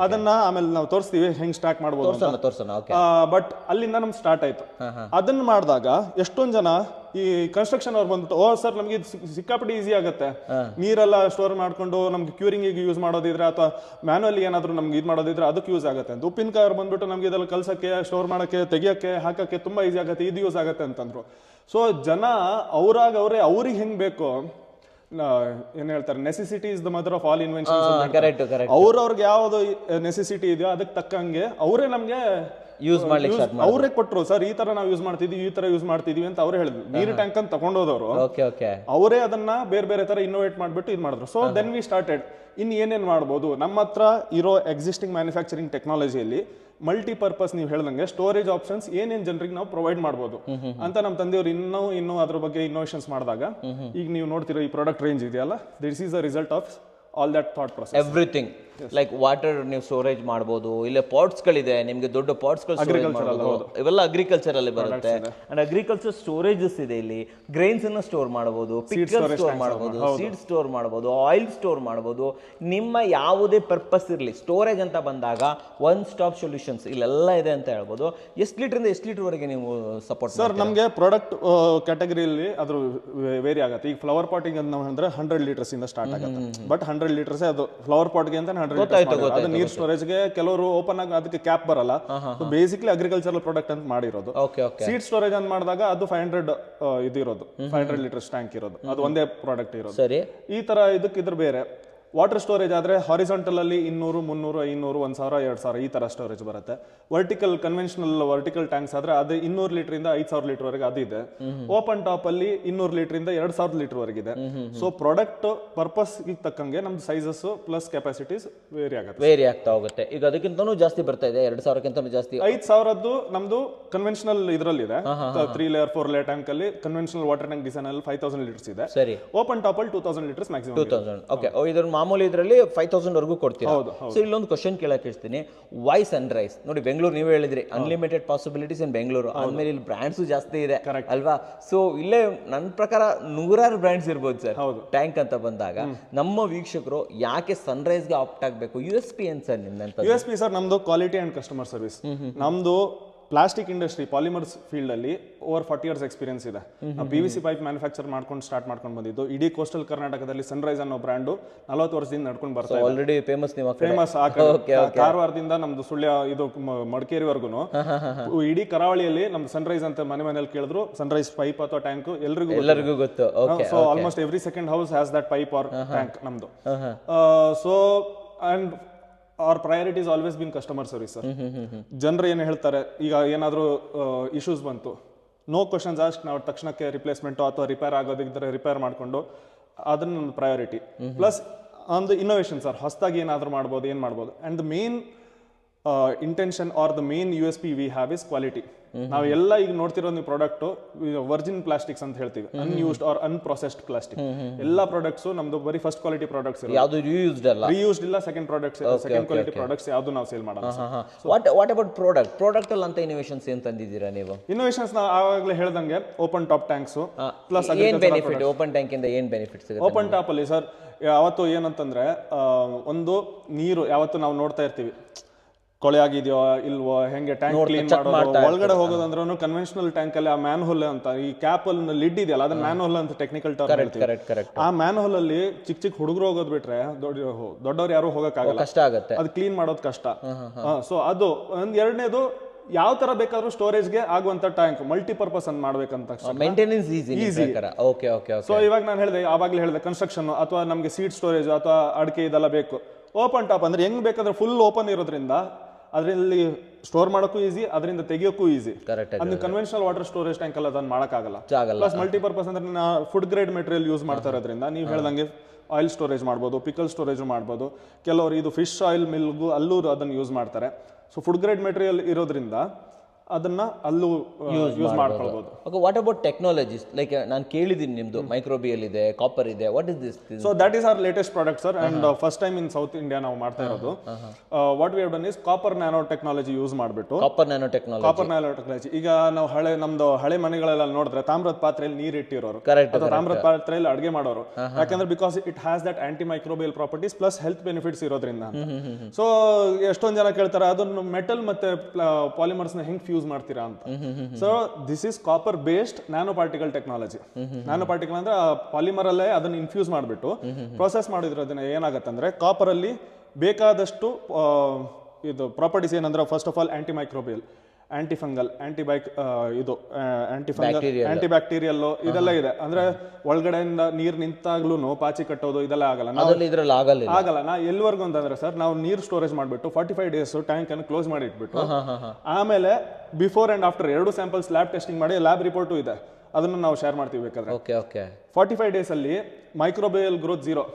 ಅದನ್ನ ಆಮೇಲೆ ನಾವು ತೋರಿಸ್ತೀವಿ ಹೆಂಗ್ ಸ್ಟಾರ್ಟ್ ಮಾಡ್ಬೋದು. ಬಟ್ ಅಲ್ಲಿಂದ ನಮ್ಗೆ ಸ್ಟಾರ್ಟ್ ಆಯ್ತು. ಅದನ್ನ ಮಾಡಿದಾಗ ಎಷ್ಟೊಂದ್ ಜನ ಈ ಕನ್ಸ್ಟ್ರಕ್ಷನ್ ಅವ್ರು ಬಂದ್ಬಿಟ್ಟು, ಓ ಸರ್ ನಮ್ಗೆ ಸಿಕ್ಕಾಪಟ್ಟೆ ಈಸಿ ಆಗುತ್ತೆ, ನೀರೆಲ್ಲ ಸ್ಟೋರ್ ಮಾಡ್ಕೊಂಡು ನಮ್ಗೆ ಕ್ಯೂರಿಂಗ್ ಯೂಸ್ ಮಾಡೋದಿದ್ರೆ ಅಥವಾ ಮ್ಯಾನುವಲಿ ಏನಾದ್ರು ನಮ್ಗೆ ಇದು ಮಾಡೋದಿದ್ರೆ ಅದಕ್ಕೆ ಯೂಸ್ ಆಗುತ್ತೆ ಅಂತ. ಉಪ್ಪಿನಕಾಯಿ ಅವ್ರು ಬಂದ್ಬಿಟ್ಟು ನಮ್ಗೆ ಇದೆಲ್ಲ ಕಲ್ಸಕ್ಕೆ, ಸ್ಟೋರ್ ಮಾಡಕ್ಕೆ, ತೆಗಿಯಕ್ಕೆ, ಹಾಕಕ್ಕೆ ತುಂಬಾ ಈಸಿ ಆಗುತ್ತೆ, ಇದು ಯೂಸ್ ಆಗುತ್ತೆ ಅಂತಂದ್ರು. ಸೊ ಜನ ಅವ್ರಿಗೆ ಹೆಂಗ್ ಬೇಕೋ, ಏನ್ ಹೇಳ್ತಾರೆ, necessity is the mother of all inventions. ಅವ್ರವ್ರಿಗೆ ಯಾವ್ದು ನೆಸೆಸಿಟಿ ಇದೆಯೋ ಅದಕ್ಕೆ ತಕ್ಕಂಗೆ ಅವರೇ ನಮ್ಗೆ ಯೂಸ್ ಮಾಡ್ಲಿಕ್ಕೆ ಅವರೇ ಕೊಟ್ರು. ಸರ್ ಈ ತರ ನಾವು ಯೂಸ್ ಮಾಡ್ತಿದ್ವಿ, ಈ ತರ ಯೂಸ್ ಮಾಡ್ತಿದ್ವಿ ಅಂತ ಅವರೇ ಹೇಳಿದ್ರು. ನೀರು ಟ್ಯಾಂಕ್ ಅಂತ ತಗೊಂಡೋದವರು ಅವರೇ ಅದನ್ನ ಬೇರೆ ತರ ಇನ್ನೋವೇಟ್ ಮಾಡ್ಬಿಟ್ಟು ಇದು ಮಾಡಿದ್ರು. So then we started in ಏನೇನ್ ಮಾಡ್ಬೋದು ನಮ್ಮ ಹತ್ರ ಇರೋ ಎಕ್ಸಿಸ್ಟಿಂಗ್ ಮ್ಯಾನುಫ್ಯಾಕ್ಚರಿಂಗ್ ಟೆಕ್ನಾಲಜಿಯಲ್ಲಿ ಮಲ್ಟಿಪರ್ಪಸ್ ನೀವು ಹೇಳ್ದಂಗೆ ಸ್ಟೋರೇಜ್ ಆಪ್ಷನ್ಸ್ ಏನೇನ್ ಜನರಿಗೆ ನಾವು ಪ್ರೊವೈಡ್ ಮಾಡ್ಬೋದು ಅಂತ ನಮ್ಮ ತಂದೆಯವರು ಇನ್ನೂ ಅದ್ರ ಬಗ್ಗೆ ಇನ್ನೋವೇಷನ್ಸ್ ಮಾಡಿದಾಗ ಈಗ ನೀವು ನೋಡ್ತಿರೋ ಈ ಪ್ರಾಡಕ್ಟ್ ರೇಂಜ್ ಇದೆಯಲ್ಲ, this is the result of all that thought process. Everything like water ನೀವು ಸ್ಟೋರೇಜ್ ಮಾಡಬಹುದು, ಇಲ್ಲ ಪಾಟ್ಸ್ ಗಳಿದೆ ನಿಮಗೆ, ದೊಡ್ಡ ಪಾಟ್ಸ್ ಗಳು ಇವೆಲ್ಲ ಅಗ್ರಿಕಲ್ಚರ್ ಅಲ್ಲಿ ಬರುತ್ತೆ. ಅಂಡ್ ಅಗ್ರಿಕಲ್ಚರ್ ಸ್ಟೋರೇಜಸ್ ಇದೆ ಇಲ್ಲಿ. ಗ್ರೈನ್ಸ್ ಅನ್ನು ಸ್ಟೋರ್ ಮಾಡಬಹುದು, ಪಿಕಲ್ ಸ್ಟೋರ್ ಮಾಡಬಹುದು, ಸೀಡ್ ಸ್ಟೋರ್ ಮಾಡಬಹುದು, ಆಯಿಲ್ ಸ್ಟೋರ್ ಮಾಡಬಹುದು. ನಿಮ್ಮ ಯಾವುದೇ ಪರ್ಪಸ್ ಇರಲಿ, ಸ್ಟೋರೇಜ್ ಅಂತ ಬಂದಾಗ ಒನ್ ಸ್ಟಾಪ್ ಸೊಲ್ಯೂಷನ್ಸ್ ಇಲ್ಲೆಲ್ಲ ಇದೆ ಅಂತ ಹೇಳ್ಬೋದು. ಎಷ್ಟು ಲೀಟರ್ ಇಂದ ಎಷ್ಟು ಲೀಟರ್ ವರೆಗೆ ನೀವು ಸಪೋರ್ಟ್? ಸರ್ ನಮಗೆ ಪ್ರಾಡಕ್ಟ್ ಕ್ಯಾಟಗರಿಯಲ್ಲಿ ಅದ್ರ ವೇರಿ ಆಗುತ್ತೆ. ಈಗ ಫ್ಲವರ್ ಪಾಟಿಂಗ್ ಅಂತ ನಾವು ಅಂದ್ರೆ 100 ಲೀಟರ್ಸ್ ಇಂದ ಸ್ಟಾರ್ಟ್ ಆಗುತ್ತೆ. ಬಟ್ 100 ಲೀಟರ್ಸ್ ಅದು ಫ್ಲವರ್ ಪಾಟ್ಗೆ ಅಂತ ಅದು ನೀರ್ ಸ್ಟೋರೇಜ್ಗೆ. ಕೆಲವರು ಓಪನ್ ಆಗಿ ಅದಕ್ಕೆ ಕ್ಯಾಪ್ ಬರಲ್ಲ. ಬೇಸಿಕ್ಲಿ ಅಗ್ರಿಕಲ್ಚರಲ್ ಪ್ರಾಡಕ್ಟ್ ಅಂತ ಮಾಡಿರೋದು. ಸೀಡ್ ಸ್ಟೋರೇಜ್ ಅಂತ ಮಾಡಿದಾಗ ಅದು 500 ಇದಿರೋದು, 500 ಲೀಟರ್ಸ್ ಟ್ಯಾಂಕ್ ಇರೋದು, ಅದು ಒಂದೇ ಪ್ರಾಡಕ್ಟ್ ಇರೋದು. ಈ ತರ ಇದ್ರ ಬೇರೆ. ವಾಟರ್ ಸ್ಟೋರೇಜ್ ಆದ್ರೆ ಹಾರಿಸಾಂಟಲ್ ಅಲ್ಲಿ 200, 300, 500, 1000, 2000 ಈ ತರ ಸ್ಟೋರೇಜ್ ಬರುತ್ತೆ. ವರ್ಟಿಕಲ್ ಕನ್ವೆನ್ಷನಲ್ ವರ್ಟಿಕಲ್ ಟ್ಯಾಂಕ್ಸ್ ಆದ್ರೆ ಅದು 200 ಲೀಟರ್ ಇಂದ 5000 ಲೀಟರ್ ವರೆಗೆ ಅದು ಇದೆ. ಓಪನ್ ಟಾಪ್ ಅಲ್ಲಿ 200 ಲೀಟರ್ ಇಂದ 2000 ಲೀಟರ್ ವರೆಗೆ ಇದೆ. ಸೊ ಪ್ರಾಡಕ್ಟ್ ಪರ್ಪಸ್ ತಕ್ಕಂಗೆ ನಮ್ದು ಸೈಜಸ್ ಪ್ಲಸ್ ಕೆಪಾಸಿಟೀಸ್ ವೇರಿ ಆಗ್ತಾ ಹೋಗುತ್ತೆ. ಈಗ ಅದಕ್ಕಿಂತನೂ ಜಾಸ್ತಿ ಬರ್ತಾ ಇದೆ, 2000ಕ್ಕಿಂತನೂ ಜಾಸ್ತಿ. 5000 ನಮ್ದು ಕನ್ವೆನ್ಷನಲ್ ಇದ್ರಲ್ಲಿ ಇದೆ. 3 ಲೇಯರ್ 4 ಲೇಯರ್ ಟ್ಯಾಂಕ್ ಅಲ್ಲಿ ಕನ್ವೆನ್ಷನಲ್ ವಾಟರ್ ಟ್ಯಾಂಕ್ ಡಿಸೈನ್ ಅಲ್ಲಿ 5000 ಲೀಟರ್ಸ್ ಇದೆ. ಸರಿ. ಓಪನ್ ಟಾಪ್ ಅಲ್ಲಿ 2000 ಲೀಟರ್ಸ್ ಮ್ಯಾಕ್ಸಿಮಮ್. 2000. ಓಕೆ. ಇದರ ಮಾಮೂಲಿ ಇದರಲ್ಲಿ 5000 ವರೆಗೂ ಕೊಡ್ತೀರಾ? ಸೊ ಇಲ್ಲೊಂದು ಕ್ವಶನ್ ಕೇಳಕ್ಕೆ ಇರ್ತೀನಿ, ವೈ ಸನ್ರೈಸ್? ನೋಡಿ ಬೆಂಗಳೂರು ನೀವು ಹೇಳಿದ್ರಿ ಅನ್ಲಿಮಿಟೆಡ್ ಪಾಸಿಬಿಲಿಟೀಸ್ ಇನ್ ಬೆಂಗಳೂರು, ಆದ್ಮೇಲೆ ಇಲ್ಲಿ ಬ್ರ್ಯಾಂಡ್ಸ್ ಜಾಸ್ತಿ ಇದೆ ಅಲ್ವಾ? ಸೊ ಇಲ್ಲೇ ನನ್ನ ಪ್ರಕಾರ 100 ಬ್ರ್ಯಾಂಡ್ಸ್ ಇರ್ಬೋದು ಸರ್ ಟ್ಯಾಂಕ್ ಅಂತ ಬಂದಾಗ. ನಮ್ಮ ವೀಕ್ಷಕರು ಯಾಕೆ ಸನ್ರೈಸ್ಗೆ ಆಪ್ಟ್ ಆಗಬೇಕು? USP ಏನ್ ಸರ್ ನಿಮ್ಮಂತ? USP ಸರ್ ನಮ್ದು ಕ್ವಾಲಿಟಿ ಅಂಡ್ ಕಸ್ಟಮರ್ ಸರ್ವಿಸ್. ನಮ್ದು ಪ್ಲಾಸ್ಟಿಕ್ ಇಂಡಸ್ಟ್ರಿ ಪಾಲಿಮರ್ಸ್ ಫೀಲ್ಡ್ ಅಲ್ಲಿ ಓವರ್ 40 years ಎಕ್ಸ್ಪೀರಿಯನ್ಸ್ ಇದೆ. ನಾವು PVC ಪೈಪ್ ಮ್ಯಾನುಫ್ಯಾಕ್ಚರ್ ಸ್ಟಾರ್ಟ್ ಮಾಡ್ಕೊಂಡು ಬಂದಿದ್ದು. ಇಡೀ ಕೋಸ್ಟಲ್ ಕರ್ನಾಟಕದಲ್ಲಿ ಸನ್ರೈಸ್ ಅನ್ನೋ ಬ್ರ್ಯಾಂಡ್ 40 ವರ್ಷದಿಂದ ನಡ್ಕೊಂಡು ಬರ್ತಾ ಇದೆ. Already famous. ಕಾರವಾರದಿಂದ ನಮ್ದು ಸುಳ್ಯ ಇದು ಮಡಿಕೇರಿವರೆಗೂ ಇಡೀ ಕರಾವಳಿಯಲ್ಲಿ ನಮ್ದು ಸನ್ರೈಸ್ ಅಂತ ಮನೇಲಿ ಕೇಳಿದ್ರು ಸನ್ರೈಸ್ ಪೈಪ್ ಅಥವಾ ಟ್ಯಾಂಕ್ ಎಲ್ಲರಿಗೂ ಗೊತ್ತು. So almost every second house has that pipe or tank ನಮ್ದು. So and our priority is always been customer service sir. ಜನರು ಏನು ಹೇಳ್ತಾರೆ, ಈಗ ಏನಾದರೂ ಇಶ್ಯೂಸ್ ಬಂತು, ನೋ ಕ್ವಶನ್ಸ್ ಆಸ್ಕ್, ನಾವು ತಕ್ಷಣಕ್ಕೆ ರಿಪ್ಲೇಸ್ಮೆಂಟು ಅಥವಾ ರಿಪೇರ್ ಆಗೋದಿದ್ರೆ ರಿಪೇರ್ ಮಾಡಿಕೊಂಡು ಅದನ್ನ ನನ್ನ ಪ್ರಯಾರಿಟಿ. ಪ್ಲಸ್ ಒಂದು ಇನ್ನೋವೇಷನ್ ಸರ್, ಹೊಸದಾಗಿ ಏನಾದರೂ ಮಾಡ್ಬೋದು, ಏನು ಮಾಡ್ಬೋದು. And the main intention or the main USP we have is quality. ನಾವು ಎಲ್ಲ ಈಗ ನೋಡ್ತಿರೋ ನೀವು ಪ್ರಾಡಕ್ಟ್ ವರ್ಜಿನ್ ಪ್ಲಾಸ್ಟಿಕ್ಸ್ ಅಂತ ಹೇಳ್ತೀವಿ, ಅನ್ಯೂಸ್ಡ್ ಆರ್ ಅನ್ಪ್ರೊಸೆಸ್ಡ್ ಪ್ಲಾಸ್ಟಿಕ್. ಎಲ್ಲ ಪ್ರಾಡಕ್ಟ್ಸ್ ನಮ್ದು ಬರೀ ಫಸ್ಟ್ ಕ್ವಾಲಿಟಿ ಪ್ರಾಡಕ್ಟ್ಸ್, ಯಾವುದು ರಿಯೂಸ್ಡ್ ಅಲ್ಲ, ರಿಯೂಸ್ಡ್ ಇಲ್ಲ, ಸೆಕೆಂಡ್ ಕ್ವಾಲಿಟಿ ಪ್ರಾಡಕ್ಟ್ಸ್ ಯಾವುದು ನಾವು ಸೇಲ್ ಮಾಡಲ್ಲ. ವಾಟ್ ಅಬೌಟ್ ಪ್ರಾಡಕ್ಟ್ ಅಲ್ಲಿ ಅಂತ ಇನೋವೇಷನ್ಸ್ ಏನ್ ತಂದಿದ್ದೀರಾ ನೀವು? ಇನ್ನೋವೇಷನ್ಸ್ ನಾವು ಆವಾಗಲೇ ಹೇಳ್ದಂಗೆ ಓಪನ್ ಟಾಪ್ ಟ್ಯಾಂಕ್ಸ್ ಪ್ಲಸ್ ಏನ್ ಬೆನಿಫಿಟ್ ಓಪನ್ ಟ್ಯಾಂಕ್ ಇಂದ ಏನ್ ಬೆನಿಫಿಟ್ ಸಿಗುತ್ತೆ? ಓಪನ್ ಟಾಪ್ ಅಲ್ಲಿ ಸರ್ ಯಾವತ್ತು ಏನಂತಂದ್ರೆ ಒಂದು ನೀರು ಯಾವತ್ತು ನಾವು ನೋಡ್ತಾ ಇರ್ತೀವಿ ಕೊಳೆ ಆಗಿದೆಯೋ ಇಲ್ವೋ, ಹೆಂಗೆ ಟ್ಯಾಂಕ್ ಕ್ಲೀನ್ ಮಾಡೋದು, ಒಳಗಡೆ ಹೋಗೋದಂದ್ರೂ ಕನ್ವೆನ್ಷನಲ್ ಟ್ಯಾಂಕ್ ಅಲ್ಲಿ ಆ ಮ್ಯಾನ್ ಹೋಲ್ ಅಂತ ಈ ಕ್ಯಾಪ್ ಅಲ್ಲಿ ಲಿಡ್ ಇದೆಯಲ್ಲ ಅದನ್ನ ಮ್ಯಾನ್ ಹೋಲ್ ಅಂತ ಟೆಕ್ನಿಕಲ್ ಟರ್ಮ್ ಹೇಳ್ತೀವಿ. ಆ ಮ್ಯಾನ್ ಹೋಲ್ ಅಲ್ಲಿ ಚಿಕ್ಕ ಚಿಕ್ಕ ಹುಡುಗರು ಹೋಗೋದ್ ಬಿಟ್ರೆ ದೊಡ್ಡವ್ರು ಯಾರು ಹೋಗಕ್ಕಾಗಲ್ಲ, ಕಷ್ಟ ಆಗುತ್ತೆ, ಅದು ಕ್ಲೀನ್ ಮಾಡೋದು ಕಷ್ಟ. ಸೊ ಅದು ಒಂದ್ ಎರಡನೇದು ಯಾವ ತರ ಬೇಕಾದ್ರೂ ಸ್ಟೋರೇಜ್ಗೆ ಆಗುವಂತ ಟ್ಯಾಂಕ್ ಮಲ್ಟಿಪರ್ಪಸ್ ಅಂತ ಮಾಡ್ಬೇಕಂತ maintenance easy. Okay okay. So ಇವಾಗ ನಾನು ಹೇಳಿದೆ, ಆವಾಗಲೇ ಹೇಳಿದೆ ಕನ್ಸ್ಟ್ರಕ್ಷನ್ ಅಥವಾ ನಮಗೆ ಸೀಡ್ ಸ್ಟೋರೇಜ್ ಅಥವಾ ಅಡಿಕೆ ಇದೆಲ್ಲ ಬೇಕು. ಓಪನ್ ಟಾಪ್ ಅಂದ್ರೆ ಹೆಂಗ್ ಬೇಕಾದ್ರೆ ಫುಲ್ ಓಪನ್ ಇರೋದ್ರಿಂದ ಅದರಲ್ಲಿ ಸ್ಟೋರ್ ಮಾಡೋಕ್ಕೂ ಈಸಿ, ಅದರಿಂದ ತೆಗಿಯೋಕ್ಕೂ ಈಸಿ. ಅದು ಕನ್ವೆನ್ಷನಲ್ ವಾಟರ್ ಸ್ಟೋರೇಜ್ ಟ್ಯಾಂಕ್ ಅಲ್ಲಿ ಅದನ್ನ ಮಾಡಕ್ಕಾಗಲ್ಲ. ಪ್ಲಸ್ ಮಲ್ಟಿಪರ್ಪಸ್ ಅಂದ್ರೆ ಫುಡ್ ಗ್ರೇಡ್ ಮೆಟೀರಿಯಲ್ ಯೂಸ್ ಮಾಡ್ತಾ ಇರೋದ್ರಿಂದ ನೀವು ಹೇಳ್ದಂಗೆ ಆಯಿಲ್ ಸ್ಟೋರೇಜ್ ಮಾಡ್ಬೋದು, ಪಿಕಲ್ ಸ್ಟೋರೇಜ್ ಮಾಡ್ಬೋದು. ಕೆಲವರು ಇದು ಫಿಶ್ ಆಯಿಲ್ ಮಿಲ್ಗೂ ಅಲ್ಲೂ ಅದನ್ನು ಯೂಸ್ ಮಾಡ್ತಾರೆ. ಸೊ ಫುಡ್ ಗ್ರೇಡ್ ಮೆಟೀರಿಯಲ್ ಇರೋದ್ರಿಂದ ಅದನ್ನ ಅಲ್ಲೂ ಯೂಸ್ ಮಾಡ್ಕೊಳ್ಬಹುದು. Okay, what about technologies? Like ನಾನು ಕೇಳಿದ್ದೀನಿ ನಿಮ್ದು ಮೈಕ್ರೋಬಿಯಲ್ ಇದೆ, ಕಾಪರ್ ಇದೆ, what is this? So that is our latest product sir, and first time in south India ನಾವು ಮಾಡ್ತಾ ಇರೋದು. What we have done is copper nano technology use ಮಾಡಿಬಿಟ್ಟು. ಕಾಪರ್ ನ್ಯಾನೋ ಟೆಕ್ನಾಲಜಿ ಈಗ ನಾವು ನಮ್ದು ಹಳೆ ಮನೆಗಳೆಲ್ಲ ನೋಡಿದ್ರೆ ತಾಮ್ರದ ಪಾತ್ರೆಯಲ್ಲಿ ನೀರು ಇಟ್ಟಿರೋರು, ಅಥವಾ ತಾಮ್ರದ ಪಾತ್ರೆಯಲ್ಲಿ ಅಡುಗೆ ಮಾಡೋರು. ಯಾಕಂದ್ರೆ because it has that anti microbial properties plus health benefits ಇರೋದ್ರಿಂದ. ಸೊ ಎಷ್ಟೊಂದು ಜನ ಕೇಳ್ತಾರೆ ಅದನ್ನು ಮೆಟಲ್ ಮತ್ತೆ ಪಾಲಿಮರ್ಸ್ ನ ಹೆಂಗ್ ಫ್ಯೂಸ್ ಮಾಡ್ತೀರಾ ಅಂತ. So this is copper based nano particle technology. Nano particle ಅಂದ್ರೆ ಪಾಲಿಮರ್ ಅಲ್ಲೇ ಅದನ್ನ ಇನ್ಫ್ಯೂಸ್ ಮಾಡಿಬಿಟ್ಟು ಪ್ರೊಸೆಸ್ ಮಾಡಿದ್ರೋದನ್ನ ಏನಾಗುತ್ತೆ ಅಂದ್ರೆ ಕಾಪರ್ ಅಲ್ಲಿ ಬೇಕಾದಷ್ಟು ಇದು ಪ್ರಾಪರ್ಟೀಸ್ ಏನಂದ್ರೆ first of all aunty microbial, anti fungal, anti bacterial ಇದೆಲ್ಲ ಇದೆ. ಅಂದ್ರೆ ಒಳಗಡೆಯಿಂದ ನೀರ್ ನಿಂತಾಗ್ಲೂ ಪಾಚಿ ಕಟ್ಟೋದು ಇದೆಲ್ಲ ಆಗಲ್ಲ. ನಾ ಎಲ್ಲಿವರೆಗೂ ಅಂತಂದ್ರೆ ಸರ್, ನಾವು ನೀರ್ ಸ್ಟೋರೇಜ್ ಮಾಡ್ಬಿಟ್ಟು 45 ಡೇಸ್ ಟ್ಯಾಂಕ್ ಅನ್ನು ಕ್ಲೋಸ್ ಮಾಡಿ ಇಟ್ಬಿಟ್ಟು ಆಮೇಲೆ before and after 2 samples lab testing ಮಾಡಿ ಲ್ಯಾಬ್ ರಿಪೋರ್ಟು ಇದೆ, ಅದನ್ನು ನಾವು ಶೇರ್ ಮಾಡ್ತೀವಿ ಬೇಕಾದ್ರೆ. 45 ಡೇಸ್ ಅಲ್ಲಿ ಮೈಕ್ರೋಬಿಯಲ್ ಗ್ರೋತ್ 0,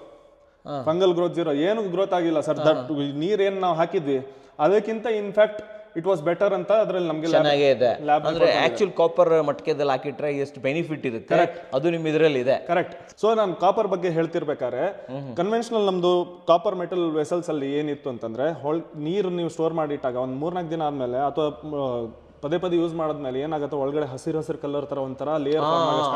ಫಂಗಲ್ ಗ್ರೋತ್ 0, ಏನು ಗ್ರೋತ್ ಆಗಿಲ್ಲ ಸರ್. ದಟ್ ನೀರ್ ಏನ್ ನಾವು ಹಾಕಿದ್ವಿ ಅದಕ್ಕಿಂತ ಇನ್ಫ್ಯಾಕ್ಟ್ ಇಟ್ ವಾಸ್ ಬೆಟರ್ ಅಂತ ಅದ್ರಲ್ಲಿ ನಮಗೆ ಚೆನ್ನಾಗಿದೆ. ಅಂದ್ರೆ ಆಕ್ಚುಲ್ ಕಾಪರ್ ಮಟ್ಕೆದಲ್ಲಿ ಹಾಕಿಟ್ರೆ ಎಷ್ಟು ಬೆನಿಫಿಟ್ ಇರುತ್ತೆ ಅದು ನಿಮ್ ಇದರಲ್ಲಿ ಇದೆ. ಕರೆಕ್ಟ್. ಸೊ ನಾನು ಕಾಪರ್ ಬಗ್ಗೆ ಹೇಳ್ತಿರ್ಬೇಕಾದ್ರೆ ಕನ್ವೆನ್ಷನಲ್ ನಮ್ದು ಕಾಪರ್ ಮೆಟಲ್ ವೆಸಲ್ಸ್ ಅಲ್ಲಿ ಏನಿತ್ತು ಅಂತಂದ್ರೆ ನೀರು ನೀವು ಸ್ಟೋರ್ ಮಾಡಿಟ್ಟಾಗ ಒಂದ್ 3-4 ದಿನ ಆದ್ಮೇಲೆ ಅಥವಾ ಪದೇ ಪದೇ ಯೂಸ್ ಮಾಡಿದ್ಮೇಲೆ ಏನಾಗುತ್ತೆ, ಒಳಗಡೆ ಹಸಿರು ಕಲರ್ ತರ ಒಂಥರ ಲೇಯರ್,